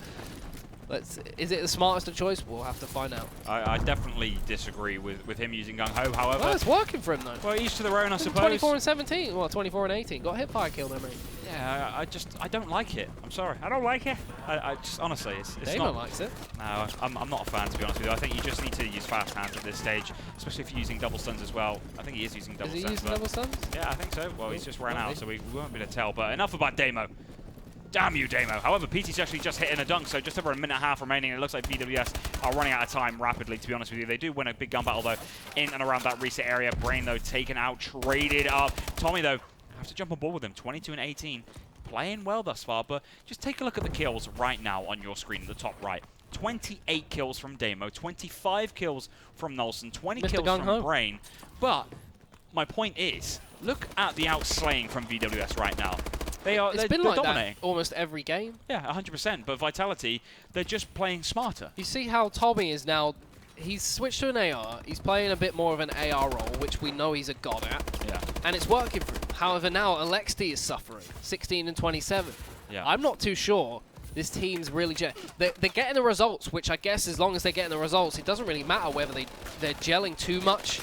A: is it the smartest of choice? We'll have to find out.
B: I definitely disagree with him using gung-ho, however...
A: Well, it's working for him, though.
B: Well, each to their own, I suppose.
A: 24 and 17. Well, 24 and 18. Got a hip fire kill there, mate.
B: Yeah, I don't like it. I'm sorry. I don't like it. I just, honestly, it's
A: Damo likes it.
B: No, I'm not a fan, to be honest with you. I think you just need to use fast hands at this stage, especially if you're using double stuns as well. I think he is using double stuns.
A: Is he using double stuns?
B: Yeah, I think so. Well, he's just ran out, so we won't be able to tell. But enough about Damo. Damn you, Damo. However, PT's actually just hitting a dunk, so just over a minute and a half remaining. It looks like VWS are running out of time rapidly, to be honest with you. They do win a big gun battle, though, in and around that reset area. Brain, though, taken out, traded up. Tommy, though, has to jump on board with him. 22 and 18. Playing well thus far, but just take a look at the kills right now on your screen at the top right. 28 kills from Damo, 25 kills from Nolson, 20
A: Mr.
B: kills
A: Gung Ho.
B: from Brain. But my point is, look at the outslaying from VWS right now.
A: It's been like
B: dominating.
A: that almost every game.
B: Yeah, 100%. But Vitality, they're just playing smarter.
A: You see how Tommy is now. He's switched to an AR. He's playing a bit more of an AR role, which we know he's a god at.
B: Yeah.
A: And it's working for him. However, now Alexi is suffering. 16 and 27.
B: Yeah.
A: I'm not too sure. This team's really... They're getting the results, which I guess as long as they're getting the results, it doesn't really matter whether they're gelling too much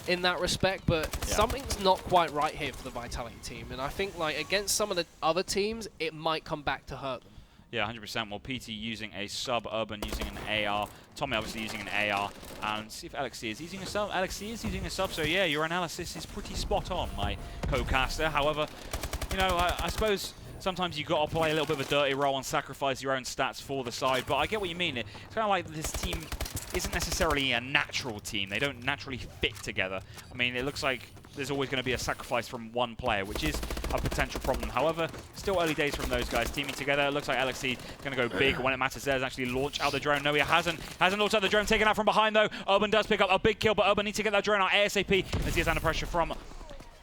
A: in that respect, but something's not quite right here for the Vitality team. And I think like against some of the other teams, it might come back to hurt them.
B: Yeah, 100%. Well, PT using a sub, Urban using an AR, Tommy obviously using an AR, and see if Alexi is using a sub. Alexi is using a sub, so yeah, your analysis is pretty spot on, my co-caster. However, you know, I suppose sometimes you got to play a little bit of a dirty role and sacrifice your own stats for the side, but I get what you mean. It's kind of like this team isn't necessarily a natural team. They don't naturally fit together. I mean, it looks like there's always going to be a sacrifice from one player, which is a potential problem. However, still early days from those guys teaming together. It looks like Alexi going to go big when it matters. There's actually launch out the drone. No, he hasn't launched out the drone. Taken out from behind, though. Urban does pick up a big kill, but Urban needs to get that drone out ASAP as he gets under pressure from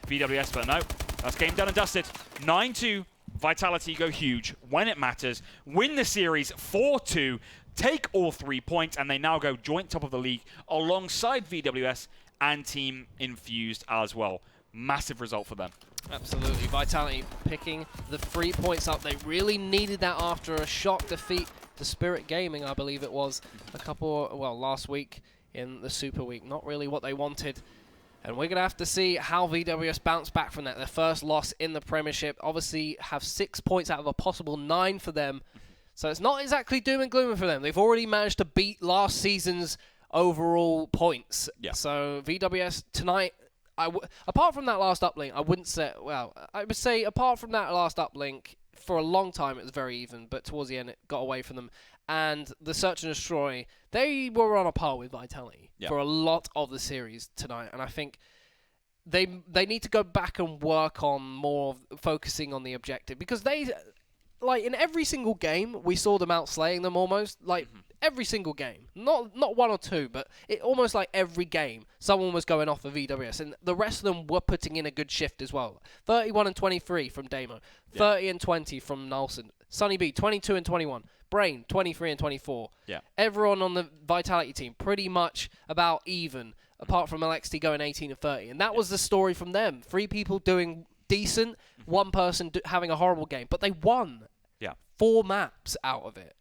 B: VWS. But no, that's game done and dusted. 9-2. Vitality go huge when it matters. Win the series 4-2. Take all 3 points, and they now go joint top of the league alongside VWS and Team Infused as well. Massive result for them.
A: Absolutely. Vitality picking the 3 points up. They really needed that after a shock defeat to Spirit Gaming, I believe it was, last week in the Super Week. Not really what they wanted. And we're going to have to see how VWS bounce back from that. Their first loss in the Premiership. Obviously have 6 points out of a possible 9 for them. So it's not exactly doom and gloom for them. They've already managed to beat last season's overall points.
B: Yeah.
A: So VWS tonight, apart from that last uplink, I would say apart from that last uplink, for a long time it was very even, but towards the end it got away from them. And the Search and Destroy, they were on a par with Vitality for a lot of the series tonight. And I think they need to go back and work on more focusing on the objective, because they... Like, in every single game, we saw them outslaying them almost. Like, every single game. Not one or two, but almost like every game, someone was going off of VWS. And the rest of them were putting in a good shift as well. 31 and 23 from Damo. 30 and 20 from Nolson. Sunny B, 22 and 21. Brain, 23 and 24.
B: Yeah. Everyone
A: on the Vitality team, pretty much about even, apart from Alexi going 18 and 30. And that was the story from them. 3 people doing... decent, one person having a horrible game, but they won 4 maps out of it.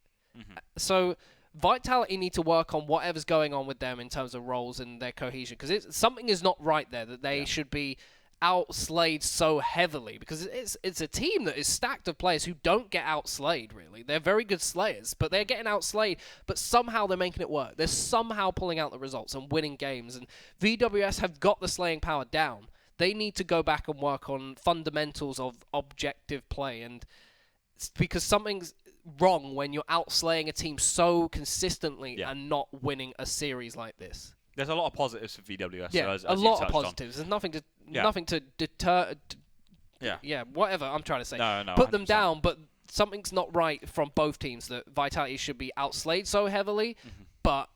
A: So Vitality need to work on whatever's going on with them in terms of roles and their cohesion, because something is not right there, that they should be outslayed so heavily, because it's a team that is stacked of players who don't get outslayed, really. They're very good slayers, but they're getting outslayed, but somehow they're making it work. They're somehow pulling out the results and winning games, and VWS have got the slaying power down. They need to go back and work on fundamentals of objective play, and because something's wrong when you're outslaying a team so consistently and not winning a series like this.
B: There's a lot of positives for VWS.
A: Yeah,
B: as
A: a lot of
B: positives.
A: positives. There's nothing to deter. Whatever I'm trying to say.
B: No,
A: put
B: 100%.
A: them down, but something's not right from both teams. That Vitality should be outslayed so heavily, but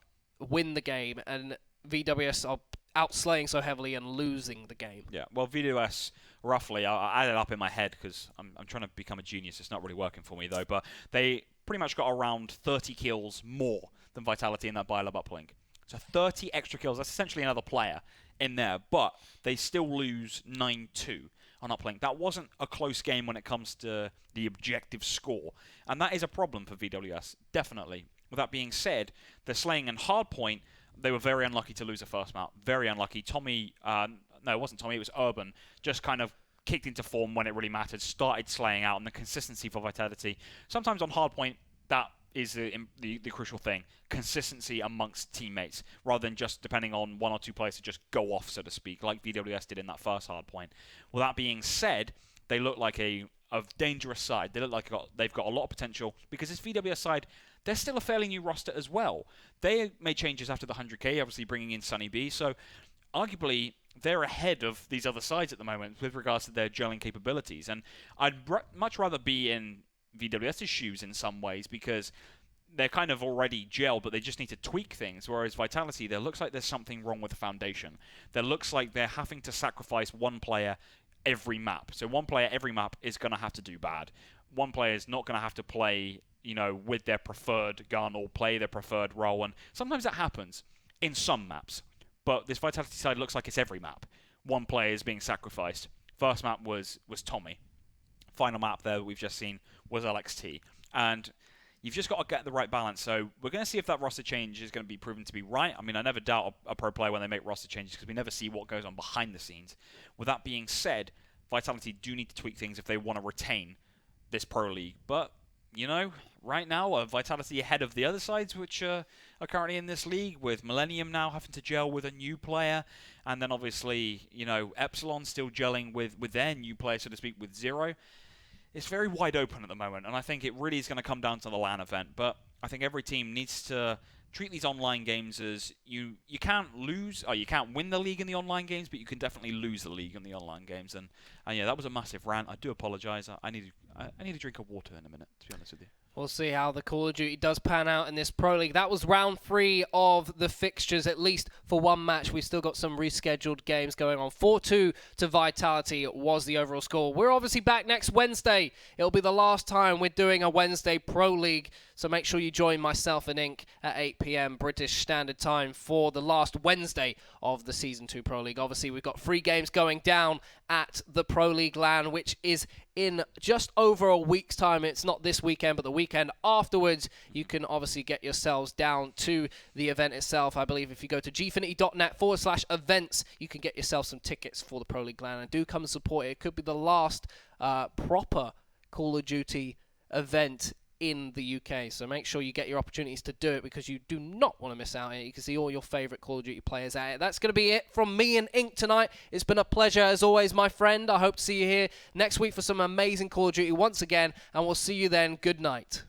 A: win the game, and VWS are outslaying so heavily and losing the game.
B: Yeah, well, VWS, roughly, I added up in my head because I'm trying to become a genius. It's not really working for me, though. But they pretty much got around 30 kills more than Vitality in that Biolab uplink. So 30 extra kills. That's essentially another player in there. But they still lose 9-2 on uplink. That wasn't a close game when it comes to the objective score. And that is a problem for VWS, definitely. With that being said, they're slaying in hardpoint. They were very unlucky to lose the first map. Very unlucky. Tommy, no, it wasn't Tommy, it was Urban, just kind of kicked into form when it really mattered, started slaying out, and the consistency for Vitality. Sometimes on hardpoint, that is the crucial thing. Consistency amongst teammates, rather than just depending on 1 or 2 players to just go off, so to speak, like VWS did in that first hardpoint. Well, that being said, they look like a dangerous side. They look like they've got a lot of potential, because this VWS side, they're still a fairly new roster as well. They made changes after the 100k, obviously bringing in Sunny B, so arguably they're ahead of these other sides at the moment with regards to their gelling capabilities. And I'd much rather be in VWS's shoes in some ways, because they're kind of already gelled, but they just need to tweak things. Whereas Vitality, there looks like there's something wrong with the foundation. There looks like they're having to sacrifice one player every map. So one player every map is going to have to do bad. One player is not going to have to play, with their preferred gun or play their preferred role. And sometimes that happens in some maps. But this Vitality side looks like it's every map. One player is being sacrificed. First map was Tommy. Final map there that we've just seen was LXT. And you've just got to get the right balance. So we're going to see if that roster change is going to be proven to be right. I mean, I never doubt a pro player when they make roster changes because we never see what goes on behind the scenes. With that being said, Vitality do need to tweak things if they want to retain this pro league. But, right now, Vitality ahead of the other sides, which are currently in this league, with Millennium now having to gel with a new player. And then obviously, Epsilon still gelling with their new player, so to speak, with Zero. It's very wide open at the moment, and I think it really is going to come down to the LAN event. But I think every team needs to treat these online games as you can't lose, or you can't win the league in the online games, but you can definitely lose the league in the online games. And yeah, that was a massive rant. I do apologize. I need a drink of water in a minute, to be honest with you.
A: We'll see how the Call of Duty does pan out in this Pro League. That was round 3 of the fixtures, at least for one match. We've still got some rescheduled games going on. 4-2 to Vitality was the overall score. We're obviously back next Wednesday. It'll be the last time we're doing a Wednesday Pro League, so make sure you join myself and Ink at 8 p.m. British Standard Time for the last Wednesday of the Season 2 Pro League. Obviously, we've got 3 games going down at the Pro League LAN, which is in just over a week's time. It's not this weekend, but the weekend afterwards. You can obviously get yourselves down to the event itself. I believe if you go to gfinity.net/events, you can get yourself some tickets for the Pro League LAN. And do come and support it. It could be the last proper Call of Duty event in the UK, so make sure you get your opportunities to do it because you do not want to miss out on it. You can see all your favourite Call of Duty players at it. That's going to be it from me and Ink tonight. It's been a pleasure as always, my friend. I hope to see you here next week for some amazing Call of Duty once again, and we'll see you then. Good night.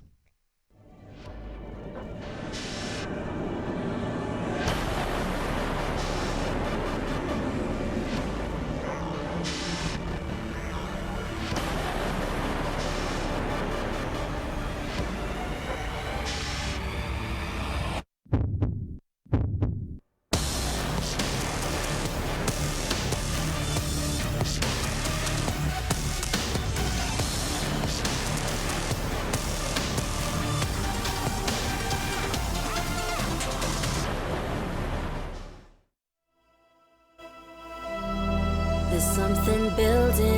C: There's something building